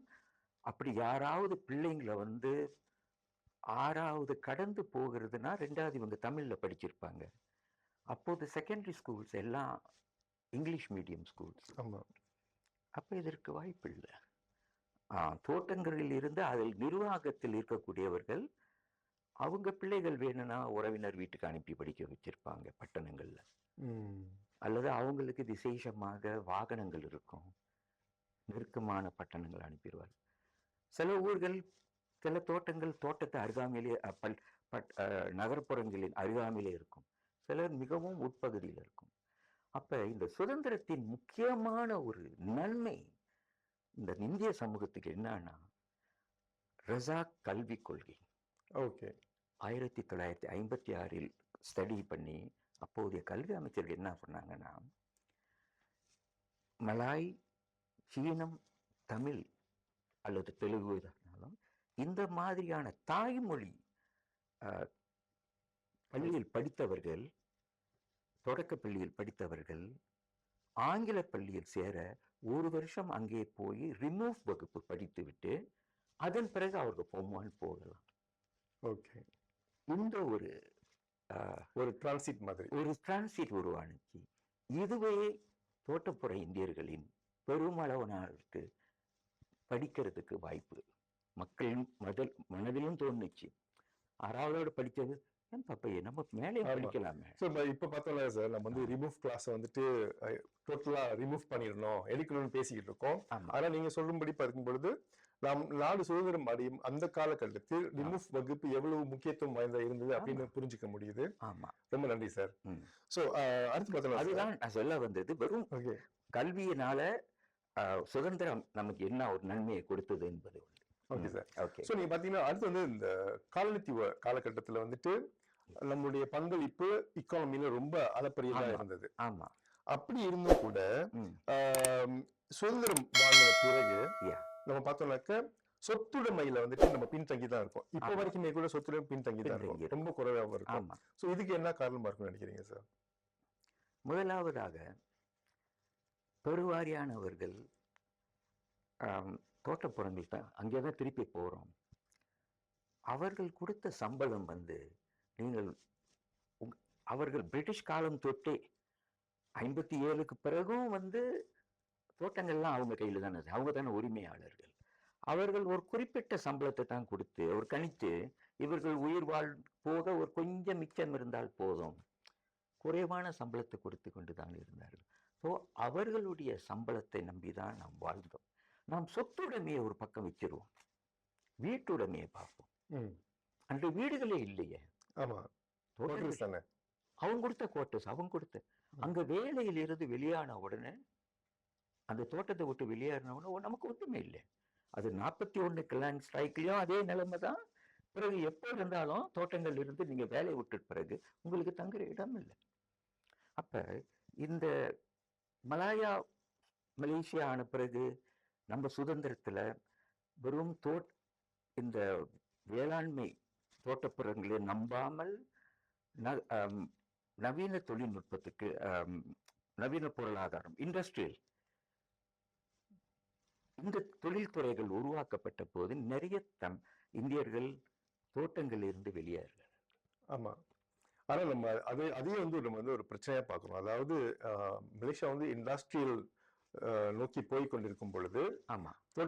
D: அப்படி யாராவது பிள்ளைங்களை வந்து 6ஆவது கடந்து போகிறதுனா 2வது இவங்க தமிழ்ல படிச்சிருப்பாங்க. அப்போது செகண்டரி ஸ்கூல்ஸ் எல்லாம் இங்கிலீஷ் மீடியம் ஸ்கூல்ஸ். அப்ப இதற்கு வாய்ப்பு இல்லை. தோட்டங்களில் இருந்து அதில் நிர்வாகத்தில் இருக்கக்கூடியவர்கள் அவங்க பிள்ளைகள் வேணும்னா உறவினர் வீட்டுக்கு அனுப்பி படிக்க வச்சிருப்பாங்க பட்டணங்கள்ல. அல்லது அவங்களுக்கு விசேஷமாக வாகனங்கள் இருக்கும், நெருக்கமான பட்டணங்கள் அனுப்பிடுவார்கள். சில ஊர்கள், சில தோட்டங்கள் தோட்டத்தை அருகாமையிலே நகர்ப்புறங்களின் அருகாமையிலே இருக்கும், சிலர் மிகவும் உட்பகுதியில் இருக்கும். அப்ப இந்த சுதந்திரத்தின் முக்கியமான ஒரு நன்மை இந்த இந்திய சமூகத்துக்கு என்னன்னா, ரஜாக் கல்வி கொள்கை. ஓகே. 1956 ஸ்டடி பண்ணி அப்போதைய கல்வி அமைச்சர்கள் என்ன சொன்னாங்கன்னா, மலாய், சீனம், தமிழ் அல்லது தெலுங்கு இருந்தாலும் இந்த மாதிரியான தாய்மொழி பள்ளியில் படித்தவர்கள், தொடக்க பள்ளியில் படித்தவர்கள் ஆங்கில பள்ளியில் சேர 1 வருஷம் அங்கே போய் ரிமூவ் வகுப்பு படித்து விட்டு அதன் பிறகு அவர்கள் பொம்மான் போகலாம். ஓகே. இந்த ஒரு டிரான்சிட் மாதிரி ஒரு டிரான்சிட் உருவானுச்சு. இதுவே தோட்டப்புற இந்தியர்களின் பெருமளவனாருக்கு படிக்கிறதுக்கு வாய்ப்பு மக்களின் மனதிலும் தோணுச்சு. 6ஆவதோடு படித்தது நம்ம மேலே படிக்கலாமே. இப்ப பார்த்தோம்ல சார், நம்ம வந்து ரிமூவ் கிளாஸ் வந்துட்டு டோட்டலா ரிமூவ் பண்ணிடணும், எடுக்கணும்னு பேசிக்கிட்டு இருக்கோம். ஆனா நீங்க சொல்லும்படி பார்க்கும் பொழுது நாம் நாடு சுதந்திரம் அடையும் அந்த காலகட்டத்தில் ரிமூவ் வகுப்பு எவ்வளவு முக்கியத்துவம் வாய்ந்தா இருந்தது அப்படின்னு புரிஞ்சுக்க முடியுது. ஆமா, ரொம்ப நன்றி சார். சோ அடுத்து பார்த்தோம்னா அதுதான் நான் சொல்ல வந்தது. வெறும் கல்வியினால சுதந்திரம் நமக்கு என்ன ஒரு நன்மையை கொடுத்தது என்பது. Okay sir. ஓகே. சோ நீங்க பாத்தீங்கன்னா அடுத்து வந்து இந்த காலனித்துவ காலகட்டத்துல வந்துட்டு
A: நம்முடைய பங்களிப்பு இக்கானமில ரொம்ப அளப்பரியதா
D: ஆமா.
A: இருந்தது.
D: ஆமா.
A: அப்படி இருந்தும் கூட
D: ம்.
A: ஆம், சுதந்திரம் வாங்கின பிறகு
D: Yeah.
A: நம்ம பார்த்தோம்னாக்க சொத்துடைமையில வந்துட்டு நம்ம பின்தங்கி தான் இருக்கோம். இப்போ
D: ஆமா.
A: வரைக்குமே கூட சொத்துடைமை பின்தங்கி தான்
D: பின்தங்கி
A: இருக்கும்.
D: இருக்கோம்.
A: ரொம்ப குறைவாக இருக்கும்.
D: ஆமா.
A: சோ இதுக்கு என்ன காரணமா இருக்கும்னு நினைக்கிறீங்க சார்?
D: முதலாவதாக பெருவாரியானவர்கள் தோட்டப்புறங்கள் தான் அங்கேதான் திருப்பி போறோம். அவர்கள் கொடுத்த சம்பளம் வந்து நீங்கள் அவர்கள் பிரிட்டிஷ் காலம் தொட்டே 57க்கு பிறகும் வந்து தோட்டங்கள்லாம் அவங்க கையில தானே, அவங்க தானே உரிமையாளர்கள். அவர்கள் ஒரு குறிப்பிட்ட சம்பளத்தை தான் கொடுத்து ஒரு கணித்து இவர்கள் உயிர் வாழ் போக ஒரு கொஞ்சம் மிச்சம் இருந்தால் போதும், குறைவான சம்பளத்தை கொடுத்து கொண்டு தான் இருந்தார்கள். ஸோ அவர்களுடைய சம்பளத்தை நம்பிதான் நாம் வாழ்ந்தோம். நாம் சொத்துடைமையை ஒரு பக்கம் வச்சிருவோம், வீட்டுடைமையை பார்ப்போம். அன்று வீடுகளே இல்லையே.
A: ஆமா,
D: தோட்டங்கள்
A: தானே.
D: அவங்க கொடுத்த குவார்டர்ஸ், அவங்க கொடுத்த அங்க வேலையில் இருந்து வெளியான உடனே அந்த தோட்டத்தை விட்டு வெளியேறின உடனே நமக்கு ஒன்றுமே இல்லை. அது 41 கிளான் ஸ்ட்ரைக்லயும் அதே நிலைமை தான். பிறகு எப்போ இருந்தாலும் தோட்டங்கள் இருந்து நீங்க வேலையை விட்டு பிறகு உங்களுக்கு தங்குற இடம் இல்லை. அப்ப இந்த மலேசியா ஆன பிறகு நம்ம சுதந்திரத்துல வெறும் இந்த வேளாண்மை தோட்டப்புறங்களை நம்பாமல் நவீன தொழில்நுட்பத்துக்கு நவீன பொருளாதாரம் இண்டஸ்ட்ரியல் இந்த தொழில்துறைகள் உருவாக்கப்பட்ட போது நிறைய இந்தியர்கள் தோட்டங்களில் இருந்து வெளியேறார்கள்.
A: ஆமா, ஆனா நம்ம அதையும் வந்து நம்ம வந்து ஒரு பிரச்சனையா பார்க்கணும். அதாவது மலேசியா வந்து இண்டஸ்ட்ரியல் நோக்கி போய் கொண்டிருக்கும் பொழுது
D: ஆமா,
A: இந்த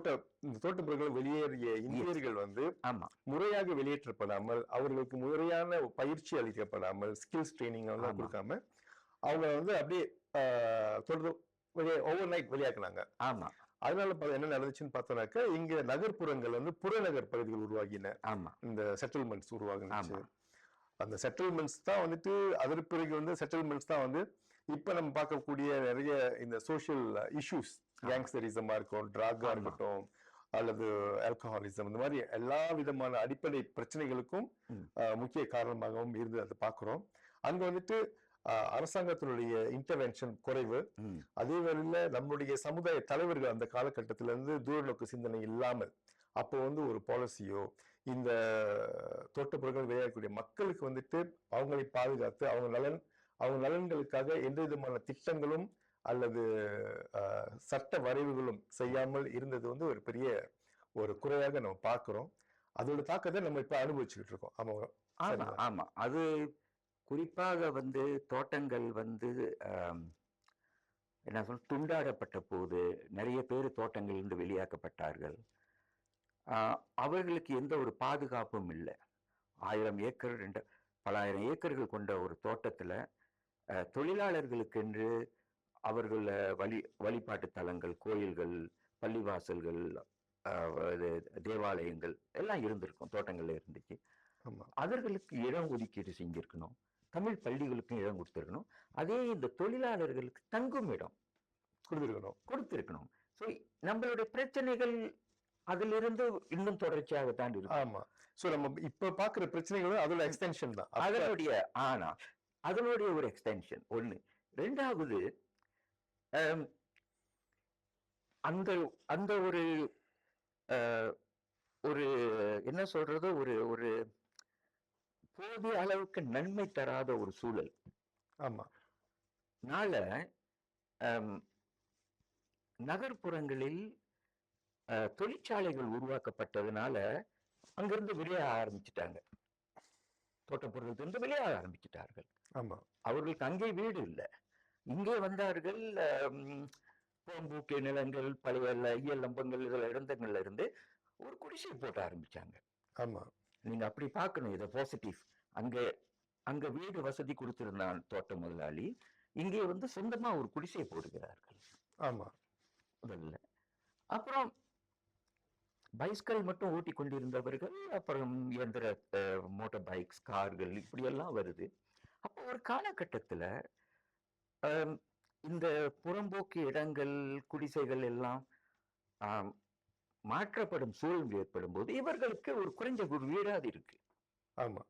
A: தோட்டப்புறங்கள் வெளியேறிய இந்தியர்கள் வந்து
D: ஆமா,
A: முறையாக வெளியேற்றப்படாமல், அவர்களுக்கு முறையான பயிற்சி அளிக்கப்படாமல், ஸ்கில்ஸ் ட்ரைனிங் எல்லாம் கொடுக்காம அவங்க வந்து அப்படியே ஓவர் நைட் வெளியாக்குனாங்க.
D: ஆமா.
A: அதனால என்ன நடந்துச்சுன்னு பார்த்தோம்னாக்க இங்க நகர்ப்புறங்கள் வந்து புறநகர் பகுதிகள் உருவாகின.
D: ஆமா, இந்த
A: செட்டில்மெண்ட்ஸ் உருவாகினுச்சு. அந்த செட்டில்மெண்ட்ஸ் தான் வந்துட்டு அதற்கு பிறகு வந்து செட்டில்மெண்ட்ஸ் தான் வந்து இப்ப நம்ம பார்க்கக்கூடிய நிறைய இந்த சோசியல் இஷ்யூஸ், கேங்ஸ்டரிசமா இருக்கும், ட்ராகா இருக்கட்டும், அல்லது ஆல்கஹாலிசம், இந்த மாதிரி எல்லா விதமான அடிப்படை பிரச்சனைகளுக்கும் முக்கிய காரணமாகவும் இருந்து அதை பார்க்கிறோம். அங்க வந்துட்டு அரசாங்கத்தினுடைய இன்டர்வென்ஷன் குறைவு. அதே வேளையில நம்முடைய சமுதாய தலைவர்கள் அந்த காலகட்டத்தில இருந்து தூரநோக்கு சிந்தனை இல்லாமல் அப்போ வந்து ஒரு பாலிசியோ இந்த தோட்டப்புறங்கள் விளையாடக்கூடிய மக்களுக்கு வந்துட்டு அவங்களை பாதுகாத்து அவங்க நலன்களுக்காக எந்த விதமான திட்டங்களும் அல்லது சட்ட வரைவுகளும் செய்யாமல் இருந்தது வந்து ஒரு பெரிய ஒரு குறையாக நம்ம பார்க்கிறோம். அதோட தாக்கத்தை நம்ம இப்ப அனுபவிச்சுக்கிட்டு இருக்கோம்.
D: ஆமா, ஆமா. அது குறிப்பாக வந்து தோட்டங்கள் வந்து என்ன சொல்ல துண்டாடப்பட்ட போது நிறைய பேர் தோட்டங்களிலிருந்து வெளியாக்கப்பட்டார்கள். அவர்களுக்கு எந்த ஒரு பாதுகாப்பும் இல்லை. 1000 ஏக்கர் பலாயிரம் ஏக்கர்கள் கொண்ட ஒரு தோட்டத்துல தொழிலாளர்களுக்கென்று அவர்கள் வழிபாட்டு தலங்கள், கோயில்கள், பள்ளிவாசல்கள், தேவாலயங்கள் எல்லாம் இருந்திருக்கும், தோட்டங்கள்ல இருந்துச்சு. அவர்களுக்கு இடம் ஒதுக்கீடு செஞ்சிருக்கணும், தமிழ் பள்ளிகளுக்கும் இடம் கொடுத்திருக்கணும், அதே இந்த தொழிலாளர்களுக்கு தங்கும் இடம் கொடுத்திருக்கணும். ஸோ நம்மளுடைய பிரச்சனைகள் அதிலிருந்து இன்னும் தொடர்ச்சியாகத்தான் இருக்கு.
A: ஆமா, சோ நம்ம இப்ப பாக்குற பிரச்சனைகளும் அதோட எக்ஸ்டென்ஷன் தான்,
D: அதனுடைய ஒரு எக்ஸ்டென்ஷன் ஒண்ணு. ரெண்டாவது அந்த அந்த ஒரு ஒரு என்ன சொல்றது, ஒரு போதிய அளவுக்கு நன்மை தராத ஒரு சூழல்.
A: ஆமா,
D: நகர்ப்புறங்களில் தொழிற்சாலைகள் உருவாக்கப்பட்டதுனால அங்கிருந்து வெளியே ஆரம்பிச்சுட்டாங்க, தோட்டப்புறத்திலிருந்து வெளியாக ஆரம்பிச்சுட்டார்கள்.
A: ஆமா,
D: அவர்களுக்கு அங்கே வீடு இல்லை, இங்கே வந்தார்கள். பூம்பூக்கை நிலங்கள், பழைய ஐயல் நம்பங்கள், இதுல இடங்கள்ல இருந்து ஒரு குடிசை போட்ட ஆரம்பிச்சாங்க.
A: ஆமா,
D: நீங்க அப்படி பார்க்கணும் இதை பாசிட்டிவ். அங்க வீடு வசதி கொடுத்திருந்தான் தோட்ட முதலாளி, இங்கே வந்து சொந்தமா ஒரு குடிசையை போடுகிறார்கள்.
A: ஆமா,
D: முதல்ல. அப்புறம் பைஸ்கள் மட்டும் ஓட்டி கொண்டிருந்தவர்கள், அப்புறம் இயந்திர மோட்டார் பைக்ஸ், கார்கள், இப்படி எல்லாம் வருது. அப்போ ஒரு காலகட்டத்துல இந்த புறம்போக்கு இடங்கள், குடிசைகள் எல்லாம் மாற்றப்படும் சூழல் ஏற்படும் போது இவர்களுக்கு ஒரு குறைஞ்ச ஒரு வீடாது இருக்கு.
A: ஆமா,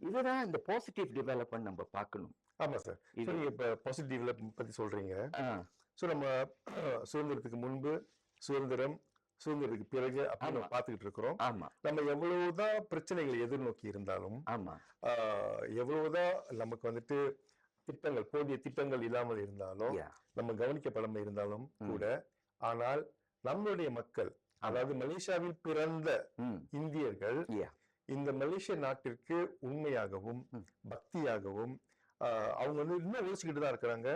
D: இதுதான் இந்த பாசிட்டிவ் டெவலப்மெண்ட் நம்ம பார்க்கணும்.
A: ஆமா சார்.
D: இது
A: நீங்க இப்ப பாசிட்டிவ் டெவலப்மெண்ட் பத்தி சொல்றீங்க.
D: ஆ,
A: சோ நம்ம சுதந்திரத்துக்கு முன்பு, சுதந்திரம், சுதந்திரத்துக்கு பிறகு அப்படின்னு
D: ஆமா.
A: நம்ம பார்த்துக்கிட்டு இருக்கிறோம்.
D: ஆமா
A: நம்ம எவ்வளவுதான் பிரச்சனைகளை எதிர்நோக்கி இருந்தாலும்,
D: ஆமா
A: எவ்வளவுதான் நமக்கு வந்துட்டு திட்டங்கள், போதிய திட்டங்கள் இல்லாமல் இருந்தாலும்,
D: yeah.
A: நம்ம கவனிக்கப்படாமல் இருந்தாலும் கூட, ஆனால் நம்மளுடைய மக்கள், அதாவது மலேசியாவில் பிறந்த
D: ம்,
A: இந்தியர்கள்
D: yeah.
A: இந்த மலேசிய நாட்டிற்கு உண்மையாகவும் பக்தியாகவும் அவங்க வந்து இன்னும் யோசிச்சுக்கிட்டு தான் இருக்கிறாங்க.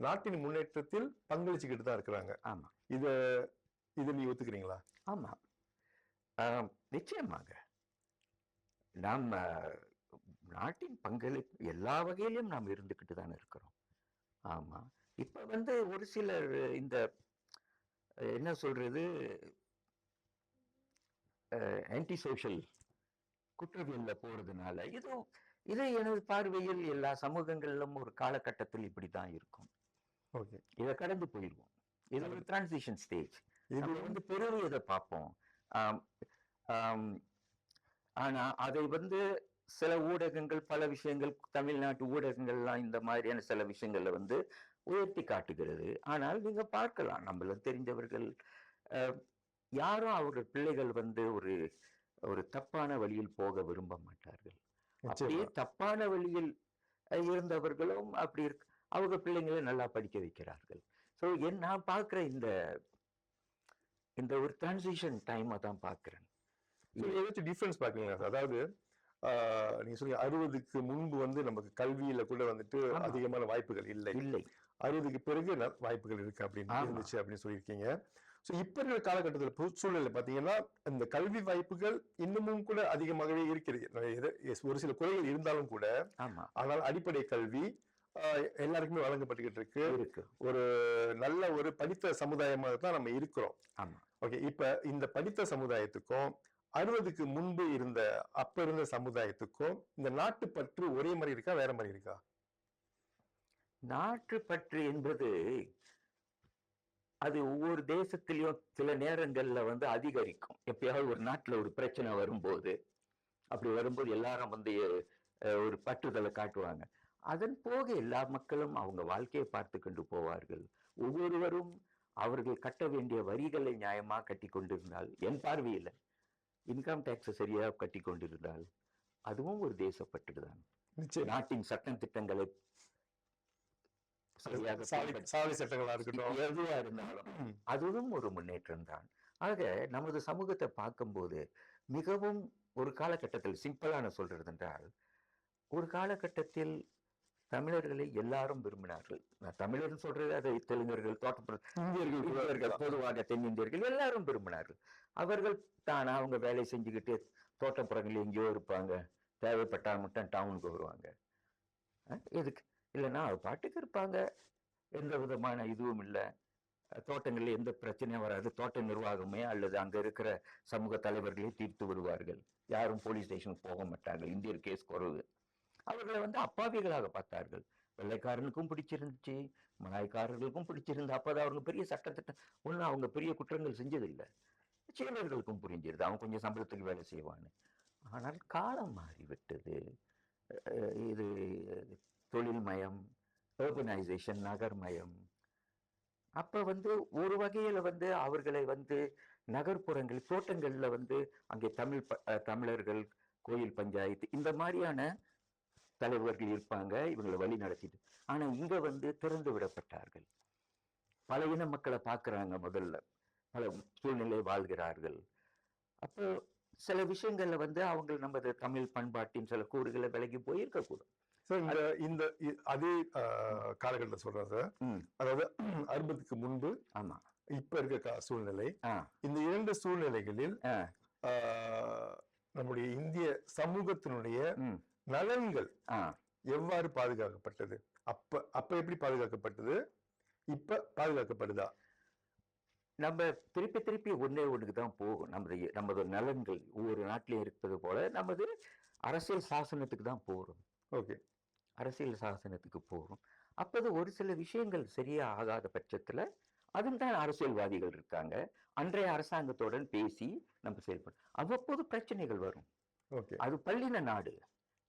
A: நாட்டின் முன்னேற்றத்தில் பங்களிச்சுக்கிட்டு தான் இருக்கிறாங்க.
D: ஆமா
A: இத இத நீ ஒத்துக்கிறீங்களா?
D: ஆமா நிச்சயமாக நாம் நாட்டின் பங்களிப்பு எல்லா வகையிலும் நாம் இருந்துகிட்டு தான் இருக்கிறோம். ஆமா இப்ப வந்து ஒரு சிலர் இந்த என்ன சொல்றது ஆன்டி சோஷியல் குற்றவியல்ல போறதுனால இது எனது பார்வையில் எல்லா சமூகங்களிலும் ஒரு காலகட்டத்தில் இப்படித்தான் இருக்கும்.
A: ஓகே.
D: இதை கடந்து போயிடுவோம். இது ஒரு டிரான்சிஷன் ஸ்டேஜ்.
A: இது
D: நம்ம வந்து பெருமையதை பார்ப்போம். ஆம், ஆம், ஆனா அதை வந்து சில ஊடகங்கள், பல விஷயங்கள், தமிழ்நாட்டு ஊடகங்கள்லாம் இந்த மாதிரியான சில விஷயங்கள்ல வந்து உயர்த்தி காட்டுகிறது. ஆனால் நீங்க பார்க்கலாம், நம்மள தெரிந்தவர்கள் யாரும் அவர்கள் பிள்ளைகள் வந்து ஒரு ஒரு தப்பான வழியில் போக விரும்ப மாட்டார்கள். அப்படியே தப்பான வழியில் இருந்தவர்களும் அப்படி அவங்க பிள்ளைங்களை நல்லா படிக்க வைக்கிறார்கள். ஸோ நான் பார்க்குற இந்த ஒரு டிரான்சிஷன் டைமை தான் பார்க்குறேன்.
A: ஏதாச்சும் டிஃபரன்ஸ் பாக்குறீங்களா? அதாவது நீங்க சொல்லுங்க 60க்கு முன்பு வந்து நமக்கு கல்வியில கூட வந்துட்டு அதிகமான வாய்ப்புகள் இல்லை. 60க்கு பிறகு வாய்ப்புகள் இருக்கு அப்படின்னு இருந்துச்சு அப்படின்னு சொல்லியிருக்கீங்க. ஸோ இப்ப இருக்கிற காலகட்டத்தில் சூழ்நிலை பாத்தீங்கன்னா இந்த கல்வி வாய்ப்புகள் இன்னமும் கூட அதிகமாகவே இருக்கிறது. ஒரு சில குறைகள் இருந்தாலும் கூட, ஆனால் அடிப்படை கல்வி எல்லாருக்குமே வழங்கப்பட்டுக்கிட்டு இருக்கு. ஒரு நல்ல ஒரு படித்த சமுதாயமாக தான் நம்ம இருக்கிறோம். ஓகே. இப்ப இந்த படித்த சமுதாயத்துக்கும் 60க்கு முன்பு அப்ப இருந்த சமுதாயத்துக்கும் இந்த நாட்டுப்பற்று ஒரே மாதிரி இருக்கா, வேற மாதிரி இருக்கா?
D: நாட்டுப்பற்று என்பது அது ஒவ்வொரு தேசத்திலையும் சில நேரங்கள்ல வந்து அதிகரிக்கும். எப்பயாவது ஒரு நாட்டுல ஒரு பிரச்சனை வரும்போது, அப்படி வரும்போது எல்லாரும் வந்து ஒரு பற்றுதலை காட்டுவாங்க. அதன் போக எல்லா மக்களும் அவங்க வாழ்க்கையை பார்த்து கொண்டு போவார்கள். ஒவ்வொருவரும் அவர்கள் கட்ட வேண்டிய வரிகளை நியாயமா கட்டி கொண்டிருந்தால், என் பார்வையில் இன்கம் டேக்ஸ் சரியா கட்டி கொண்டிருந்தால் அதுவும் ஒரு தேசப்பற்றுதான். நாட்டின் சட்டம் திட்டங்களை
A: சாலை சட்டங்களா இருக்கட்டும்,
D: எதுவா இருந்தாலும் அதுவும் ஒரு முன்னேற்றம் தான். ஆக நமது சமூகத்தை பார்க்கும்போது மிகவும் ஒரு காலகட்டத்தில் சிம்பிளான சொல்றது என்றால், ஒரு காலகட்டத்தில் தமிழர்களை எல்லாரும் விரும்பினார்கள். நான் தமிழர் சொல்றது அதை தெலுங்கர்கள், இந்தியர்கள், பொதுவாக தென்னிந்தியர்கள் எல்லாரும் விரும்பினார்கள். அவர்கள் தானா அவங்க வேலை செஞ்சுக்கிட்டு தோட்டப்புறங்கள் எங்கேயோ இருப்பாங்க, தேவைப்பட்டால் மட்டும் டவுனுக்கு வருவாங்க. எதுக்கு இல்லைன்னா அது பாட்டுக்கு இருப்பாங்க, எந்த விதமான இதுவும் இல்லை, தோட்டங்களில் எந்த பிரச்சனையும் வராது, தோட்ட நிர்வாகமே அல்லது அங்க இருக்கிற சமூக தலைவர்களே தீர்த்து விடுவார்கள், யாரும் போலீஸ் ஸ்டேஷனுக்கு போக மாட்டார்கள், இந்தியர் கேஸ் குறைவு. அவர்களை வந்து அப்பாவிகளாக பார்த்தார்கள். வெள்ளைக்காரனுக்கும் பிடிச்சிருந்துச்சு, மலாய்க்காரர்களுக்கும் பிடிச்சிருந்து. அப்போதான் அவங்க பெரிய சட்டத்திட்டம் ஒன்றும் அவங்க பெரிய குற்றங்கள் செஞ்சதில்லை. சீனர்களுக்கும் புரிஞ்சிருது, அவன் கொஞ்சம் சம்பளத்துக்கு வேலை செய்வான்னு. ஆனால் காலம் மாறிவிட்டது. இது தொழில்மயம், அர்பனைசேஷன், நகர்மயம். அப்ப வந்து ஒரு வகையில வந்து அவர்களை வந்து நகர்ப்புறங்கள், தோட்டங்கள்ல வந்து அங்கே தமிழர்கள், கோயில் பஞ்சாயத்து இந்த மாதிரியான தலைவர்கள் இருப்பாங்க, இவங்களை வழி நடத்திட்டு. ஆனா இங்க வந்து திறந்து விடப்பட்டார்கள். பல இன மக்களை பார்க்குறாங்க, முதல்ல பல சூழ்நிலை வாழ்கிறார்கள். அப்போ சில விஷயங்கள்ல வந்து அவங்க நமது தமிழ் பண்பாட்டின் சில கூறுகளை விலகி போயிருக்கக்கூடும்.
A: இந்த அதே காலகட்டத்தை சொல்றேன் சார். அதாவது 60க்கு முன்பு,
D: ஆமா,
A: இப்ப இருக்க சூழ்நிலை, இந்த இரண்டு சூழ்நிலைகளில் நம்முடைய இந்திய சமூகத்தினுடைய நலன்கள் எவ்வாறு பாதுகாக்கப்பட்டது? அப்ப எப்படி பாதுகாக்கப்பட்டது, இப்ப பாதுகாக்கப்படுதா?
D: நம்ம திருப்பி ஒண்ணுக்கு தான் போகும். நமது நலன்கள் ஒவ்வொரு நாட்டிலையும் இருப்பது போல நமது அரசியல் சாசனத்துக்கு தான் போறோம்.
A: ஓகே,
D: அரசியல் சாசனத்துக்கு போறோம். அப்போது ஒரு சில விஷயங்கள் சரியா ஆகாத பட்சத்துல அதுவும் தான் அரசியல்வாதிகள் இருக்காங்க, அன்றைய அரசாங்கத்துடன் பேசி நம்ம செயல்படும். அவ்வப்போது பிரச்சனைகள் வரும். அது பள்ளின நாடு,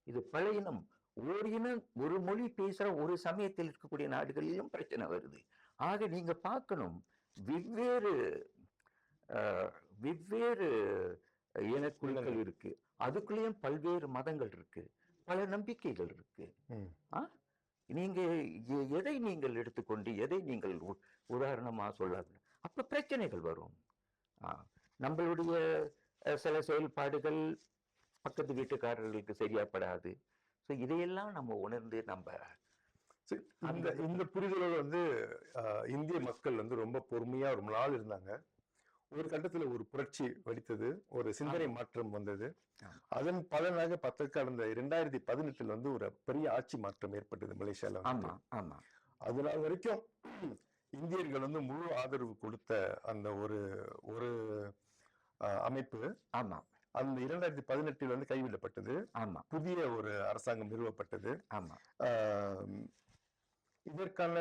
D: இது பல இனம். ஒரு இனம் ஒரு மொழி பேசுற ஒரு சமயத்தில் இருக்கக்கூடிய நாடுகளிலும் பிரச்சனை வருது. ஆக நீங்க பார்க்கணும், வெவ்வேறு வெவ்வேறு இனக்குழுக்கள் இருக்கு, அதுக்குள்ளேயும் பல்வேறு மதங்கள் இருக்கு, பல நம்பிக்கைகள் இருக்கு. நீங்க எதை நீங்கள் எடுத்துக்கொண்டு எதை நீங்கள் உதாரணமா சொல்லாது, அப்ப பிரச்சனைகள் வரும். நம்மளுடைய சில செயல்பாடுகள் பக்கத்து வீட்டுக்காரர்களுக்கு சரியாப்படாது. ஸோ இதையெல்லாம் நம்ம உணர்ந்து நம்ம
A: இந்த புரிதலோட இந்திய மக்கள் ரொம்ப பொறுமையா ரொம்ப நாள் இருந்தாங்க. ஒரு கட்டத்துல ஒரு புரட்சி வெடித்தது, ஒரு சிந்தனை மாற்றம் வந்தது. அதன் பலனாக கடந்த 2018 ஒரு பெரிய ஆட்சி மாற்றம் ஏற்பட்டது மலேசியால. அதனால வரைக்கும் இந்தியர்கள் முழு ஆதரவு கொடுத்த அந்த ஒரு அமைப்பு அந்த 2018 கைவிடப்பட்டது. புதிய ஒரு அரசாங்கம் நிறுவப்பட்டது. இதற்கான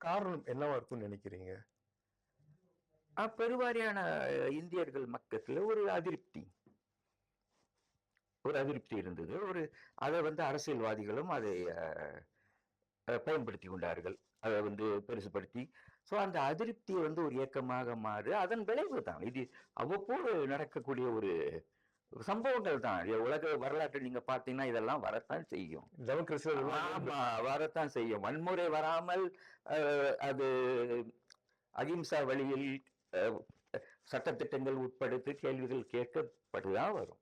A: காரணம் என்னவா இருக்கும்னு நினைக்கிறீங்க?
D: பெருவாரியான இந்தியர்கள் மக்கத்துல ஒரு அதிருப்தி இருந்தது. அதை அரசியல்வாதிகளும் அதை பயன்படுத்தி கொண்டார்கள், அதை பெருசுபடுத்தி. ஸோ அந்த அதிருப்தி ஒரு இயக்கமாக மாறு, அதன் விளைவு தான் இது. அவ்வப்போது நடக்கக்கூடிய ஒரு சம்பவங்கள் தான். உலக வரலாற்றை நீங்க பார்த்தீங்கன்னா இதெல்லாம் வரத்தான் செய்யும். வரத்தான் செய்யும். வன்முறை வராமல் அது அகிம்சா வழியில் சட்டத்திட்டங்கள் உட்படுத்தி கேள்விகள் கேட்கப்பட்டுதான் வரும்.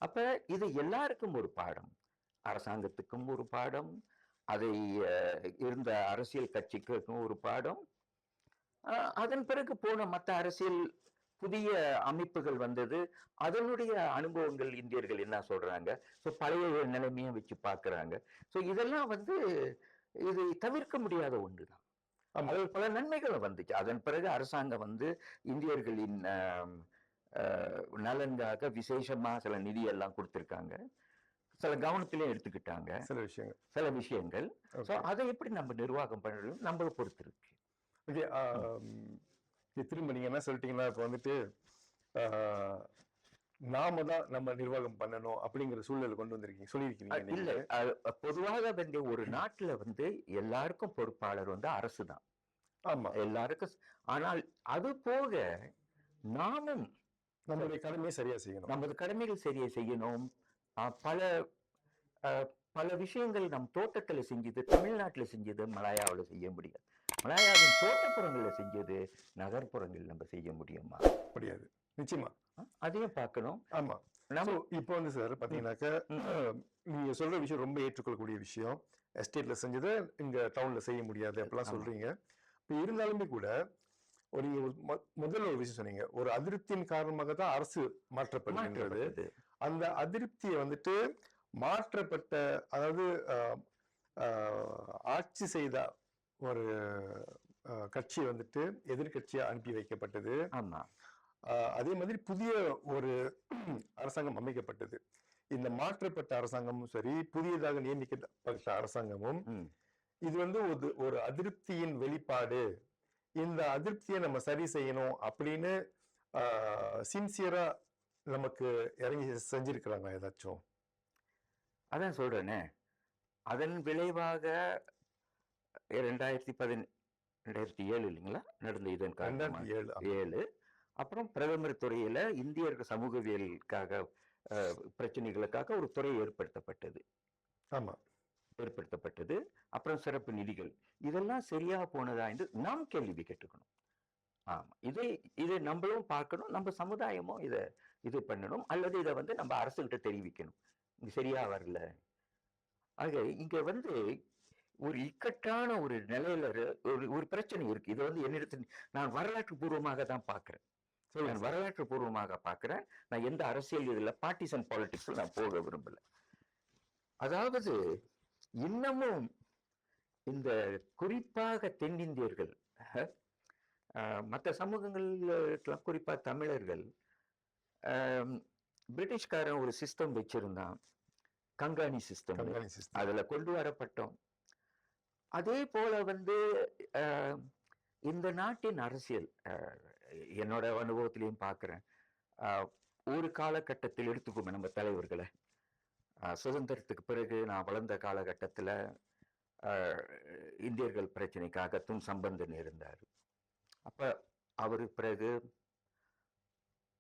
D: அப்ப இது எல்லாருக்கும் ஒரு பாடம், அரசாங்கத்துக்கும் ஒரு பாடம், அதை இருந்த அரசியல் கட்சிக்கும் ஒரு பாடம். அதன் பிறகு போன மற்ற அரசியல் புதிய அமைப்புகள் வந்தது, அதனுடைய அனுபவங்கள் இந்தியர்கள் என்ன சொல்றாங்க, ஸோ பழைய நிலைமையை வச்சு பார்க்குறாங்க. ஸோ இதெல்லாம் இது தவிர்க்க முடியாத ஒன்றுதான். பல நன்மைகள் வந்துச்சு. அதன் பிறகு அரசாங்கம் இந்தியர்களின் நலன்காக விசேஷமா சில நிதி எல்லாம் கொடுத்திருக்காங்க, சில கவனத்திலையும் எடுத்துக்கிட்டாங்க சில விஷயங்கள். அதை எப்படி நம்ம நிர்வாகம் பண்ணணும் நம்மளை பொறுத்து இருக்கு.
A: திரும்ப நீங்க என்ன சொல்லிட்டீங்கன்னா, இப்ப நாம தான் நம்ம நிர்வாகம் பண்ணணும் அப்படிங்கிற சூழலை கொண்டு வந்திருக்கீங்க, சொல்லியிருக்கீங்க.
D: இல்ல, பொதுவாக ஒரு நாட்டுல எல்லாருக்கும் பொறுப்பாளர் அரசு தான்.
A: ஆமா,
D: எல்லாருக்கும். ஆனால் அது போக நாமும்
A: நம்மளுடைய கடமையை சரியா செய்யணும்,
D: நமது கடமைகள் சரியா செய்யணும். பல பல விஷயங்கள் நம் தோட்டத்துல செஞ்சது தமிழ்நாட்டுல செஞ்சது மலாயாவில் செய்ய முடியாது, மலாயாவின் தோட்டப்புறங்கள்ல செஞ்சது நகர்ப்புறங்கள் நம்ம செய்ய முடியுமா?
A: முடியாது, நிச்சயமா.
D: அதையும் பார்க்கணும்.
A: ஆமா. இப்போ சார் பாத்தீங்கன்னாக்க நீங்க சொல்ற விஷயம் ரொம்ப ஏற்றுக்கொள்ளக்கூடிய விஷயம். எஸ்டேட்ல செஞ்சதை இங்க டவுன்ல செய்ய முடியாது அப்படிலாம் சொல்றீங்க. இப்ப இருந்தாலுமே கூட நீங்க முதல்ல ஒரு விஷயம் சொன்னீங்க, ஒரு அதிருப்தியின் காரணமாக தான் அரசு மாற்றப்படுகிறது. அந்த அதிருப்தியை மாற்றப்பட்ட, அதாவது ஆட்சி செய்த ஒரு கட்சி எதிர்கட்சியா அனுப்பி வைக்கப்பட்டது. அதே மாதிரி புதிய ஒரு அரசாங்கம் அமைக்கப்பட்டது. இந்த மாற்றப்பட்ட அரசாங்கமும் சரி, புதியதாக நியமிக்கப்பட்ட அரசாங்கமும் இது ஒரு அதிருப்தியின் வெளிப்பாடு. இந்த அதிருப்தியை நம்ம சரி செய்யணும் அப்படின்னு சின்சியரா நமக்கு இறங்கி செஞ்சிருக்கிறாங்க ஏதாச்சும்?
D: அதான் சொல்றேனே, அதன் விளைவாக 2007 இல்லைங்களா நடந்த இதன் 2007 அப்புறம் பிரதமர் துறையில இந்தியர்கள் சமூகவியலுக்காக பிரச்சனைகளுக்காக ஒரு துறை ஏற்படுத்தப்பட்டது.
A: ஆமா,
D: ஏற்படுத்தப்பட்டது. அப்புறம் சிறப்பு நிதிகள், இதெல்லாம் சரியா போனதா என்று நாம் கேள்வி கேட்டுக்கணும். ஆமா, இதை நம்மளும் பார்க்கணும், நம்ம சமுதாயமும் இது பண்ணணும், அல்லது இதை நம்ம அரசுகிட்ட தெரிவிக்கணும், இங்க சரியா வரல. ஆக இங்க ஒரு இக்கட்டான ஒரு நிலையில ஒரு பிரச்சனை இருக்கு. இது என்னிடத்தில் நான் வரலாற்று பூர்வமாக தான் பார்க்கிறேன். நான் வரலாற்று பூர்வமாக பார்க்கிறேன். நான் எந்த அரசியல் இதுல பார்ட்டிசன் பாலிடிக்ஸ்ல நான் போக விரும்பல. அதாவது இன்னமும் இந்த குறிப்பாக தென்னிந்தியர்கள், மற்ற சமூகங்கள்ல குறிப்பா தமிழர்கள், பிரிட்டிஷ்காரன் ஒரு சிஸ்டம் வச்சிருந்தான், கங்காணி சிஸ்டம். அதுல கொண்டு வரப்பட்டோம். அதே போல இந்த நாட்டின் அரசியல் என்னோட அனுபவத்திலையும் பார்க்கிறேன். ஒரு காலகட்டத்தில் எடுத்துக்கோங்க நம்ம தலைவர்களை, சுதந்திரத்துக்கு பிறகு நான் வளர்ந்த காலகட்டத்தில் இந்தியர்கள் பிரச்சனைக்காக துன் சம்பந்தன் இருந்தார். அப்ப அவரு பிறகு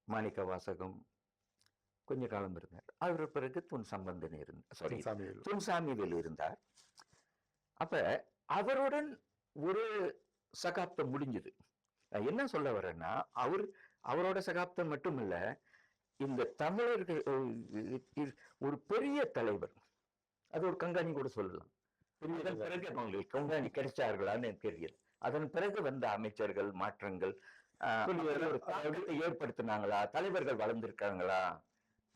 D: மாணிக்க வாசகம் கொஞ்ச காலம் இருந்தார். அவர் பிறகு துன் சம்பந்தன் இருந்தார், துன்சாமிவேல் இருந்தார். அப்ப அவருடன் ஒரு சகாப்தம் முடிஞ்சது. என்ன சொல்ல வரேன்னா, அவரோட சகாப்தம் மட்டும் இல்ல, இந்த தமிழர்கள் ஒரு பெரிய தலைவர், அது ஒரு கங்காணி கூட சொல்லலாம். அதன் பிறகு அவங்களுக்கு கங்காணி கிடைச்சார்களான்னு எனக்கு தெரியல. அதன் பிறகு வந்த அமைச்சர்கள் மாற்றங்கள் ஒரு தாக்கத்தை ஏற்படுத்தினாங்களா, தலைவர்கள் வளர்ந்திருக்காங்களா,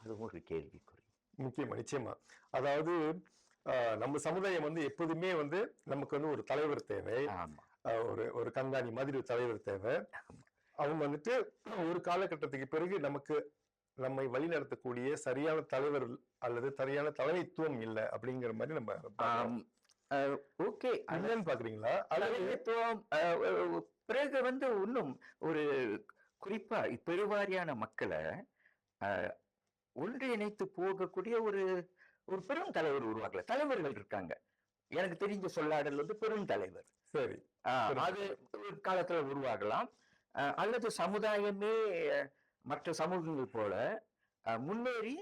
D: அது ஒரு கேள்விக்குறி.
A: முக்கியமா, நிச்சயமா. அதாவது நம்ம சமுதாயம் வந்து எப்போதுமே வந்து நமக்கு வந்து ஒரு தலைவர் தேவை. ஒரு கங்காணி மாதிரி ஒரு தலைவர் தேவை. அவங்க வந்துட்டு ஒரு காலகட்டத்துக்கு பிறகு நம்மை வழிநடத்தக்கூடிய சரியான தலைவர் அல்லது சரியான தலைமைத்துவம் இல்லை அப்படிங்கிற மாதிரி நம்ம
D: ஓகே
A: என்னன்னு பாக்குறீங்களா?
D: தலைமைத்துவம் பிறகு வந்து இன்னும் ஒரு குறிப்பா பெருவாரியான மக்களை ஒன்றிணைத்து போகக்கூடிய ஒரு பெரும் தலைவர் உருவாக்கல. தலைவர்கள் இருக்காங்க, எனக்கு தெரிஞ்ச சொல்லாடல் வந்து பெரும் தலைவர்.
A: சரி,
D: அது ஒரு காலத்துல உருவாகலாம். அல்லது சமுதாயமே மற்ற சமூகங்கள் போல முன்னேறி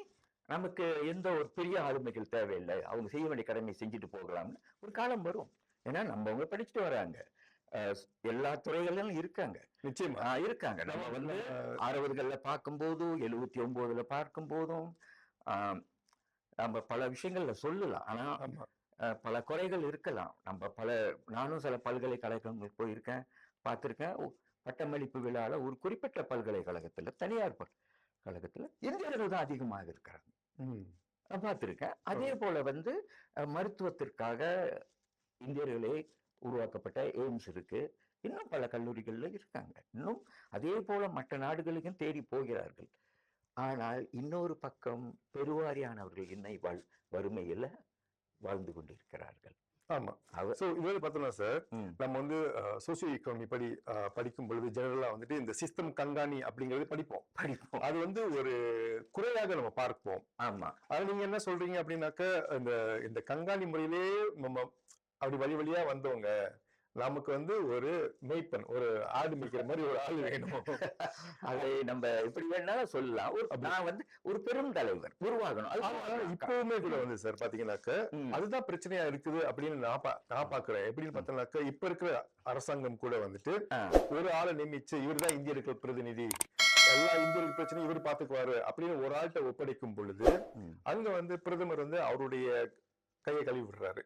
D: நமக்கு எந்த ஒரு பெரிய ஆளுமைகள் தேவையில்லை, அவங்க செய்ய வேண்டிய கடமை செஞ்சுட்டு போகலாம்னு ஒரு காலம் வரும். ஏன்னா நம்ம படிச்சுட்டு வராங்க, எல்லா துறைகளிலும் இருக்காங்க.
A: நிச்சயமா
D: இருக்காங்க. நம்ம வந்து 60கள்ல பார்க்கும்போது 79ல பார்க்கும் போதும் நம்ம பல விஷயங்கள்ல சொல்லலாம். ஆனா பல குறைகள் இருக்கலாம். நானும் சில பல்கலைக்கழகங்கள் போயிருக்கேன், பார்த்திருக்கேன். பட்டமளிப்பு விழால ஒரு குறிப்பிட்ட பல்கலைக்கழகத்துல, தனியார் கழகத்துல இந்தியர்கள் தான் அதிகமாக இருக்கிறாங்க, பார்த்திருக்கேன். அதே போல வந்து மருத்துவத்திற்காக இந்தியர்களே உருவாக்கப்பட்ட எய்ம்ஸ் இருக்கு, இன்னும் பல கல்லூரிகள்ல இருக்காங்க. இன்னும் அதே போல மற்ற நாடுகளுக்கும் தேடி போகிறார்கள். ஆனால் இன்னொரு பக்கம் பெருவாரியானவர்கள் இன்னை வறுமையில வாழ்ந்து கொண்டிருக்கிறார்கள்.
A: ஆமா. இது பார்த்தோம்னா சார், நம்ம வந்து சோசியோ எக்கனாமி படிக்கும் பொழுது ஜெனரலா வந்துட்டு இந்த சிஸ்டம் கண்காணி அப்படிங்கறது படிப்போம். அது வந்து ஒரு குறையாக நம்ம பார்ப்போம்.
D: ஆமா.
A: அது நீங்க என்ன சொல்றீங்க அப்படின்னாக்க, இந்த கண்காணி முறையிலே நம்ம அப்படி வழியா வந்தவங்க, நமக்கு வந்து ஒரு மேய்ப்பன், ஒரு ஆடு மேய்க்கிற மாதிரி ஒரு ஆள் வேணும்.
D: அதை நம்ம எப்படி வேணாலும் சொல்லலாம். நான் வந்து ஒரு பெரும் தலைவர் உருவாகணும்.
A: இப்பவுமே கூட வந்து சார் பாத்தீங்கன்னாக்க அதுதான் பிரச்சனையா இருக்குது அப்படின்னு நான் பாக்குறேன். எப்படின்னு பார்த்தோம்னாக்க, இப்ப இருக்கிற அரசாங்கம் கூட வந்துட்டு ஒரு ஆளை நியமிச்சு இவர்தான் இந்தியர்கள் பிரதிநிதி, எல்லா இந்தியர்கள் பிரச்சனையும் இவர் பாத்துக்குவாரு அப்படின்னு ஒரு ஆள்கிட்ட ஒப்படைக்கும் பொழுது, அங்க வந்து பிரதமர் வந்து அவருடைய கையை கழுவி விடுறாரு,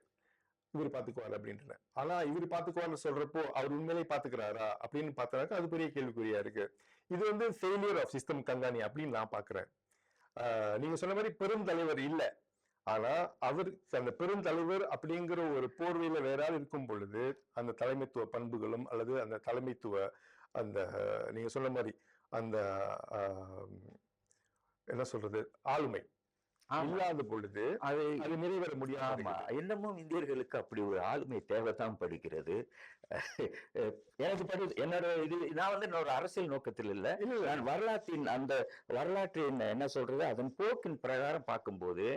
A: இவர் பாத்துக்குவாரு அப்படின்ற. ஆனா இவர் பாத்துக்குவார்னு சொல்றப்போ அவர் உண்மையிலே பாத்துக்கிறாரா அப்படின்னு பார்த்தா அது பெரிய கேள்விக்குறியா இருக்கு. இது வந்து ஃபெயிலியர் ஆஃப் சிஸ்டம் கண்காணி அப்படின்னு நான் பாக்குறேன். நீங்க சொன்ன மாதிரி பெரும் தலைவர் இல்ல, ஆனா அவருக்கு அந்த பெரும் தலைவர் அப்படிங்கிற ஒரு போர்வையில வேற ஆள் இருக்கும் பொழுது அந்த தலைமைத்துவ பண்புகளும் அல்லது அந்த தலைமைத்துவ அந்த நீங்க சொன்ன மாதிரி அந்த என்ன சொல்றது ஆளுமை இல்லாத பொழுது அது நிறைவேற முடியாது.
D: இன்னமும் இந்தியர்களுக்கு அப்படி ஒரு ஆளுமை தேவைதான் படுகிறது. எனக்கு என்னோட நான் வந்து என்னோட அரசியல் நோக்கத்தில் இல்லை, நான் வரலாற்றின் என்ன சொல்றது அதன் போக்கின் பிரகாரம் பார்க்கும்போது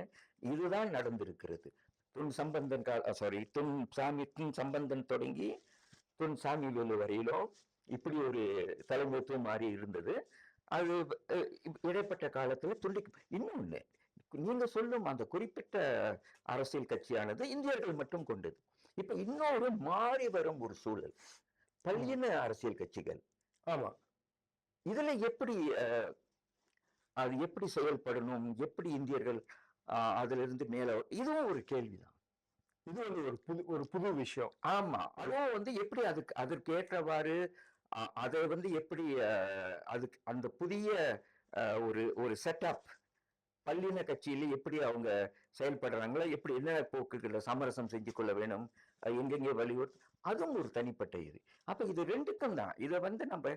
D: இதுதான் நடந்திருக்கிறது. துன் சம்பந்தன் தொடங்கி துன் சாமிவேலு வரையிலும் இப்படி ஒரு தலைமைத்துவம் மாறி இருந்தது. அது இடைப்பட்ட காலத்துல இன்னொன்னு, நீங்க சொல்லும் அந்த குறிப்பிட்ட அரசியல் கட்சியானது இந்தியர்கள் மட்டும் கொண்டது. இப்ப இன்னொரு மாறி வரும் ஒரு சூழல், பல்லின அரசியல் கட்சிகள்.
A: ஆமா,
D: இதுல அது எப்படி செயல்படணும், எப்படி இந்தியர்கள் அதுல இருந்து மேல, இதுவும் ஒரு கேள்விதான்.
A: இது வந்து ஒரு புது விஷயம்.
D: ஆமா, அதுவும் வந்து எப்படி அதற்கு ஏற்றவாறு அதை வந்து எப்படி அதுக்கு அந்த புதிய ஒரு செட்டப் பல்லின கட்சியில எப்படி அவங்க செயல்படுறாங்களோ, எப்படி என்ன போக்குகளை சமரசம் செஞ்சு கொள்ள வேணும், எங்கெங்கே வலியுறுத்து, அதுவும் ஒரு தனிப்பட்ட இது. அப்ப இது ரெண்டுக்கும் தான் இதை வந்து நம்ம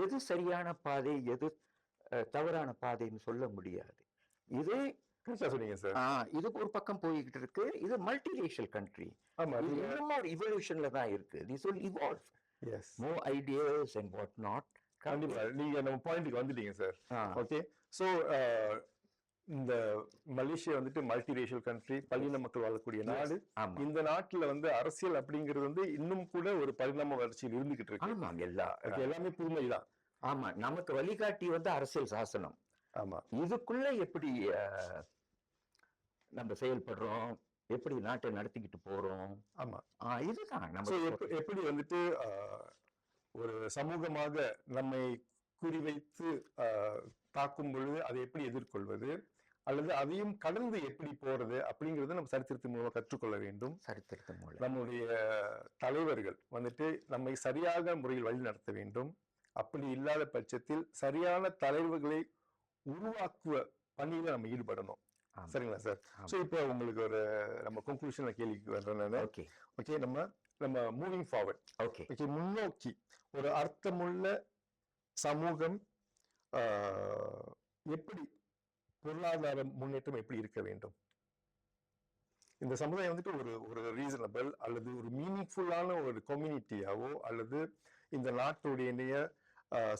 D: எது சரியான பாதை எது தவறான பாதைன்னு சொல்ல முடியாது. இது
A: சொன்னீங்க சார்.
D: இதுக்கு ஒரு பக்கம் போய்கிட்டு இருக்கு. இது மல்டிரேஷியல் கண்ட்ரி, இவல்யூஷன்ல தான் இருக்கு. This will evolve.
A: Yes.
D: More ideas and what not.
A: கண்டிப்பா நீங்க நம்ம பாயிண்ட்க்கு வந்துட்டீங்க சார். ஓகே, சோ இந்த மலேசியா வந்துட்டு மல்டிரேஷியல் கண்ட்ரி, பல்லின மக்கள் வாழக்கூடிய நாடு.
D: ஆமா
A: இந்த நாட்டுல வந்து அரசியல் அப்படிங்கிறது வந்து இன்னும் கூட ஒரு பரிணாம வளர்ச்சியில் இருந்துகிட்டு இருக்கு.
D: ஆமாம் எல்லா
A: அது எல்லாமே புதுமைதான்.
D: ஆமா நமக்கு வழிகாட்டி வந்து அரசியல் சாசனம்.
A: ஆமா,
D: இதுக்குள்ள எப்படி நம்ம செயல்படுறோம், எப்படி நாட்டை நடத்திக்கிட்டு போறோம்,
A: ஆமா.
D: இதுதான்
A: So,
D: நம்ம
A: எப்படி வந்துட்டு ஒரு சமூகமாக நம்மை குறிவைத்து தாக்கும் பொழுது அதை எப்படி எதிர்கொள்வது, அல்லது அதையும் கடந்து எப்படி போறது அப்படிங்கறத நம்ம சரித்திரத்தின் மூலமா கற்றுக்கொள்ள வேண்டும்.
D: சரித்திரத்தின் மூலம்
A: நம்முடைய தலைவர்கள் வந்துட்டு நம்மை சரியாக முறையில் வழி நடத்த வேண்டும். அப்படி இல்லாத பட்சத்தில் சரியான தலைவர்களை உருவாக்குவ பணியில நம்ம ஈடுபடணும்.
D: ஆமா.
A: சரிங்களா சார்? சோ இப்போ உங்களுக்கு ஒரு நம்ம கன்க்ளூஷன்ல கேள்விக்கு வர்றேன் நானு.
D: ஓகே
A: ஓகே, நம்ம மூவிங் ஃபார்வர்ட்.
D: ஓகே
A: ஓகே, முன்னோக்கி ஒரு அர்த்தமுள்ள சமூகம் எப்படி, பொருளாதார முன்னேற்றம் எப்படி இருக்க வேண்டும்? இந்த சமுதாயம் வந்துட்டு ஒரு ஒரு ரீசனபிள் அல்லது ஒரு மீனிங்ஃபுல்லான ஒரு கம்யூனிட்டியாவோ அல்லது இந்த நாட்டுடைய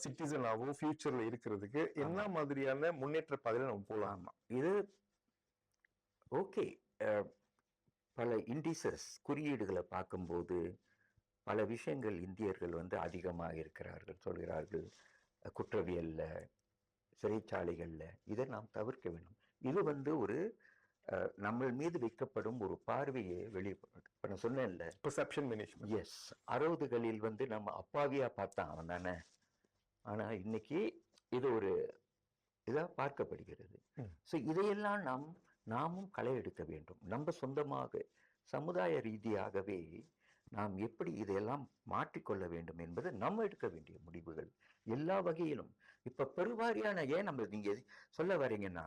A: சிட்டிசனாவோ ஃபியூச்சர்ல இருக்கிறதுக்கு என்ன மாதிரியான முன்னேற்ற பாதையில நம்ம போகலாம்?
D: ஆமா இது ஓகே. பல இண்டிசஸ் குறியீடுகளை பார்க்கும்போது பல விஷயங்கள் இந்தியர்கள் வந்து அதிகமாக இருக்கிறார்கள் சொல்கிறார்கள். குற்றவியல்ல, சிறைச்சாலைகள்ல இதை நாம் தவிர்க்க வேண்டும். இது வந்து ஒரு நம்ம மீது வைக்கப்படும் ஒரு பார்வையை இப்ப நான் சொன்னேன்ல,
A: பெர்செப்ஷன் மேனேஜ்மென்ட்.
D: எஸ் 60களில் வந்து நம்ம அப்பாவியா பார்த்தான் அவன் தானே. ஆனா இன்னைக்கு இது ஒரு இதா பார்க்கப்படுகிறது. ஸோ இதையெல்லாம் நாமும் களை எடுக்க வேண்டும். நம்ம சொந்தமாக சமுதாய ரீதியாகவே நாம் எப்படி இதையெல்லாம் மாற்றிக்கொள்ள வேண்டும் என்பது நம்ம எடுக்க வேண்டிய முடிவுகள் எல்லா வகையிலும். இப்ப பெருவாரியான ஏன் நம்ம நீங்க சொல்ல வரீங்கன்னா,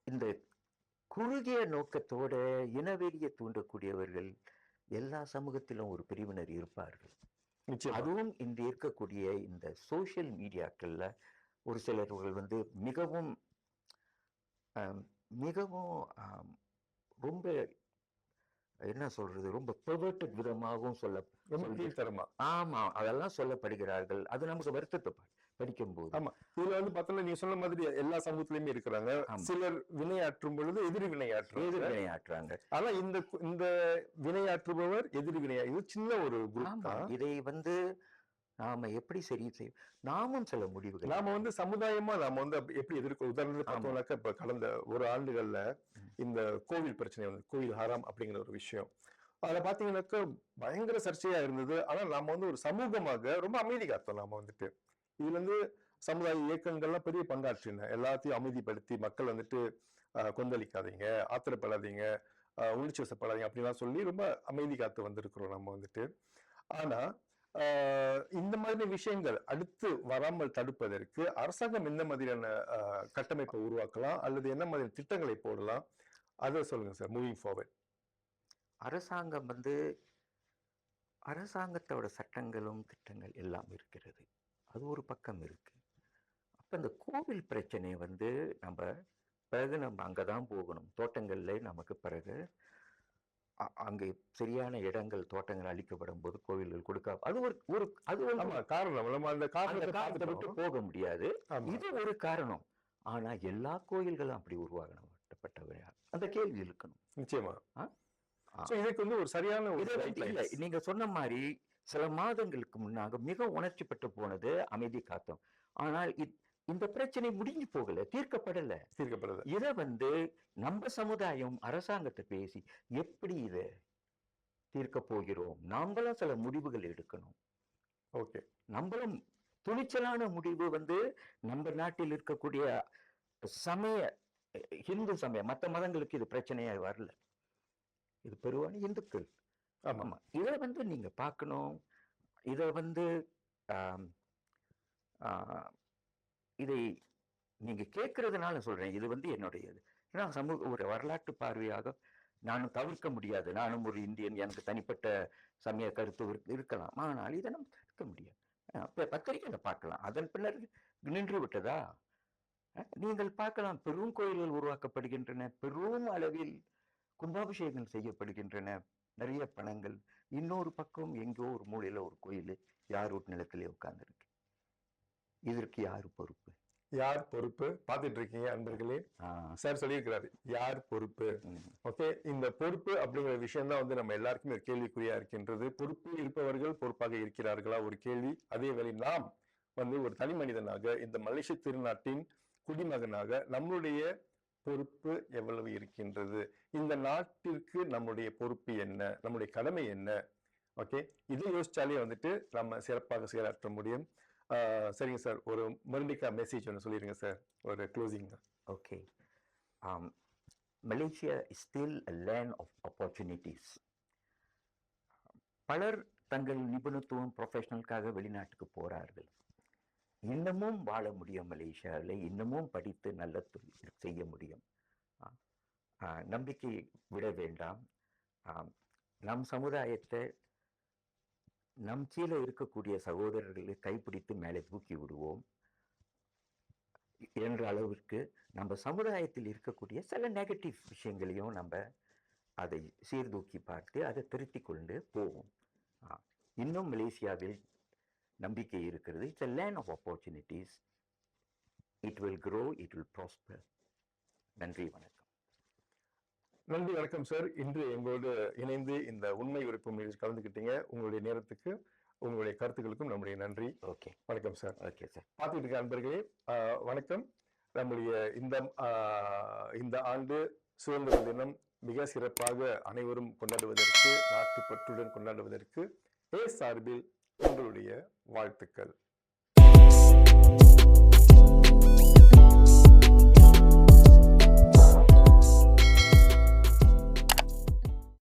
D: இந்த குறுகிய நோக்கத்தோட இனவெறிய தூண்டக்கூடியவர்கள் எல்லா சமூகத்திலும் ஒரு பிரிவினர் இருப்பார்கள். அதுவும் இன்று இருக்கக்கூடிய இந்த சோசியல் மீடியாக்கள்ல ஒரு சிலர்கள் வந்து மிகவும் மிகவும் ரொம்ப என்ன சொல்றது, ரொம்ப பெர்வர்டட் விதமாகவும் ஆமா அதெல்லாம் சொல்லப்படுகிறார்கள். அது நமக்கு வருத்தத்தை படிக்கும் போது.
A: ஆமா, இதுல வந்து பார்த்தோம்னா நீங்க சொன்ன மாதிரி எல்லா சமூகத்திலயுமே இருக்கிறாங்க. சிலர் வினையாற்றும் பொழுது எதிர்
D: வினையாற்றுறாங்க.
A: ஆனா இந்த வினையாற்றுபவர் எதிர் வினையா, இது சின்ன ஒரு குரூப் தான்.
D: இதை வந்து நாம எப்படி சரி செய்யும், நாமும் சில முடிவுகள்
A: நாம வந்து சமுதாயமா நாம வந்து எப்படி எதிர்க்க. உதாரணத்துக்கு பார்த்தோம்னாக்க இப்ப கடந்த ஒரு ஆண்டுகள்ல இந்த கோவில் பிரச்சனை வந்து கோவில் ஹராம் அப்படிங்கிற ஒரு விஷயம், அதுல பாத்தீங்கன்னாக்க பயங்கர சர்ச்சையா இருந்தது. ஆனா நாம வந்து ஒரு சமூகமாக ரொம்ப அமைதி காத்தோம். நாம வந்துட்டு இதுல இருந்து சமுதாய இயக்கங்கள்லாம் பெரிய பங்காற்றின. எல்லாத்தையும் அமைதிப்படுத்தி மக்கள் வந்துட்டு கொந்தளிக்காதீங்க, ஆத்திரப்படாதீங்க, உணர்ச்சி வசப்படாதீங்க அப்படின்லாம் சொல்லி ரொம்ப அமைதி காத்து வந்திருக்கிறோம் நம்ம வந்துட்டு. ஆனா இந்த மாதிரி விஷயங்கள் அடுத்து வராமல் தடுப்பதற்கு அரசாங்கம் என்ன மாதிரியான கட்டமைப்பை உருவாக்கலாம் அல்லது என்ன மாதிரியான திட்டங்களை போடலாம், அதை சொல்லுங்க சார். மூவிங் ஃபார்வர்ட்
D: அரசாங்கம் வந்து அரசாங்கத்தோட சட்டங்களும் திட்டங்கள் எல்லாம் இருக்கிறது. அது ஒரு பக்கம் இருக்கு. அப்ப இந்த கோவில் பிரச்சனை வந்து பிறகு நம்ம அங்கதான் போகணும். தோட்டங்கள்ல நமக்கு பிறகு அங்கே சரியான இடங்கள் தோட்டங்கள் அளிக்கப்படும் போது கோவில்கள் கொடுக்க அது ஒரு அது
A: காரணம். நம்ம அந்த
D: காரணத்தை விட்டு போக முடியாது. இது ஒரு காரணம். ஆனா எல்லா கோயில்களும் அப்படி உருவாக்கப்பட்டவை, அந்த கேள்வி இருக்கணும்.
A: நிச்சயமா இதுக்கு வந்து ஒரு சரியான
D: இல்ல. நீங்க சொன்ன மாதிரி சில மாதங்களுக்கு முன்னாக மிக உணர்ச்சி பட்டு போனது அமைதி காத்தோம். ஆனால் இந்த பிரச்சனை முடிஞ்சு போகல, தீர்க்கப்படல. இதை வந்து நம்ம சமுதாயம் அரசாங்கத்தை பேசி எப்படி இதை தீர்க்க போகிறோம், நாமளும் சில முடிவுகள் எடுக்கணும்.
A: ஓகே,
D: நம்மளும் துணிச்சலான முடிவு வந்து நம்ம நாட்டில் இருக்கக்கூடிய இந்து சமயம், மற்ற மதங்களுக்கு இது பிரச்சனையா வரல. இது பெருவான இந்துக்கள். ஆமா, இதை வந்து நீங்க பார்க்கணும். இதை வந்து இதை நீங்க கேட்கறதுனால சொல்றேன். இது வந்து என்னுடையது. ஏன்னா சமூக ஒரு வரலாற்று பார்வையாக நானும் தவிர்க்க முடியாது. நானும் ஒரு இந்தியன், எனக்கு தனிப்பட்ட சமய கருத்து இருக்கலாம். ஆனால் இதை நம்ம தடுக்க முடியாது. பத்திரிகையில பார்க்கலாம். அதன் பின்னர் நின்று விட்டதா? நீங்கள் பார்க்கலாம், பெரும் கோயில்கள் உருவாக்கப்படுகின்றன, பெரும் அளவில் கும்பாபிஷேகங்கள் செய்யப்படுகின்றன, நிறைய பணங்கள். இன்னொரு பக்கம் எங்கோ ஒரு மூலையில ஒரு கோயில் யார் வீட்டு நிலத்திலே உட்கார்ந்துருக்கு. இதற்கு யாரு பொறுப்பு?
A: யார் பொறுப்பு பார்த்துட்டு இருக்கீங்க அன்பர்களே. சார் சொல்லியிருக்கிறாரு யார் பொறுப்பு. ஓகே, இந்த பொறுப்பு அப்படிங்கிற விஷயம் தான் வந்து நம்ம எல்லாருக்குமே ஒரு கேள்விக்குறியா இருக்கின்றது. பொறுப்பு இருப்பவர்கள் பொறுப்பாக இருக்கிறார்களா ஒரு கேள்வி. அதே வேளை நாம் வந்து ஒரு தனி மனிதனாக இந்த மலேசிய திருநாட்டின் குடிமகனாக நம்மளுடைய பொறுப்பு எவ்வளவு இருக்கின்றது, இந்த நாட்டிற்கு நம்முடைய பொறுப்பு என்ன, நம்முடைய கடமை என்ன. ஓகே, இதை யோசிச்சாலே வந்துட்டு நம்ம சிறப்பாக செயலாற்ற முடியும். சரிங்க சார், ஒரு மறுபடிக்கா மெசேஜ் ஒன்று சொல்லிடுங்க சார், ஒரு closing.
D: Okay, Malaysia is still a land of opportunities. பலர் தங்கள் நிபுணத்துவம் ப்ரொஃபஷனலுக்காக வெளிநாட்டுக்கு போறார்கள். இன்னமும் வாழ முடியும் மலேசியாவில், இன்னமும் படித்து நல்ல தொழில் செய்ய முடியும். நம்பிக்கை விட வேண்டாம். நம் சமுதாயத்தை நம் கீழே இருக்கக்கூடிய சகோதரர்களை கைப்பிடித்து மேலே தூக்கி விடுவோம் என்ற அளவிற்கு நம்ம சமுதாயத்தில் இருக்கக்கூடிய சில நெகட்டிவ் விஷயங்களையும் நம்ம அதை சீர்தூக்கி பார்த்து அதை திருத்தி கொண்டு போவோம். இன்னும் மலேசியாவில் நம்பிக்கை இருக்கிறது. It's a land of opportunities. It will grow, it will prosper. நன்றி, வணக்கம்.
A: நன்றி, வணக்கம் சார். இன்று எங்களோடு இணைந்து இந்த உண்மை உரைப்பு நிகழ்ச்சி கலந்துக்கிட்டீங்க. உங்களுடைய நேரத்துக்கு, உங்களுடைய கருத்துக்களுக்கும் நம்முடைய நன்றி.
D: ஓகே,
A: வணக்கம் சார்.
D: Okay sir.
A: பார்த்துட்டு இருக்க அன்பர்களே, வணக்கம். நம்முடைய இந்த ஆண்டு சுதந்திர தினம் மிக சிறப்பாக அனைவரும் கொண்டாடுவதற்கு, நாட்டுப்பற்றுடன் கொண்டாடுவதற்கு சார்பில் உங்களுடைய வாழ்த்துக்கள்.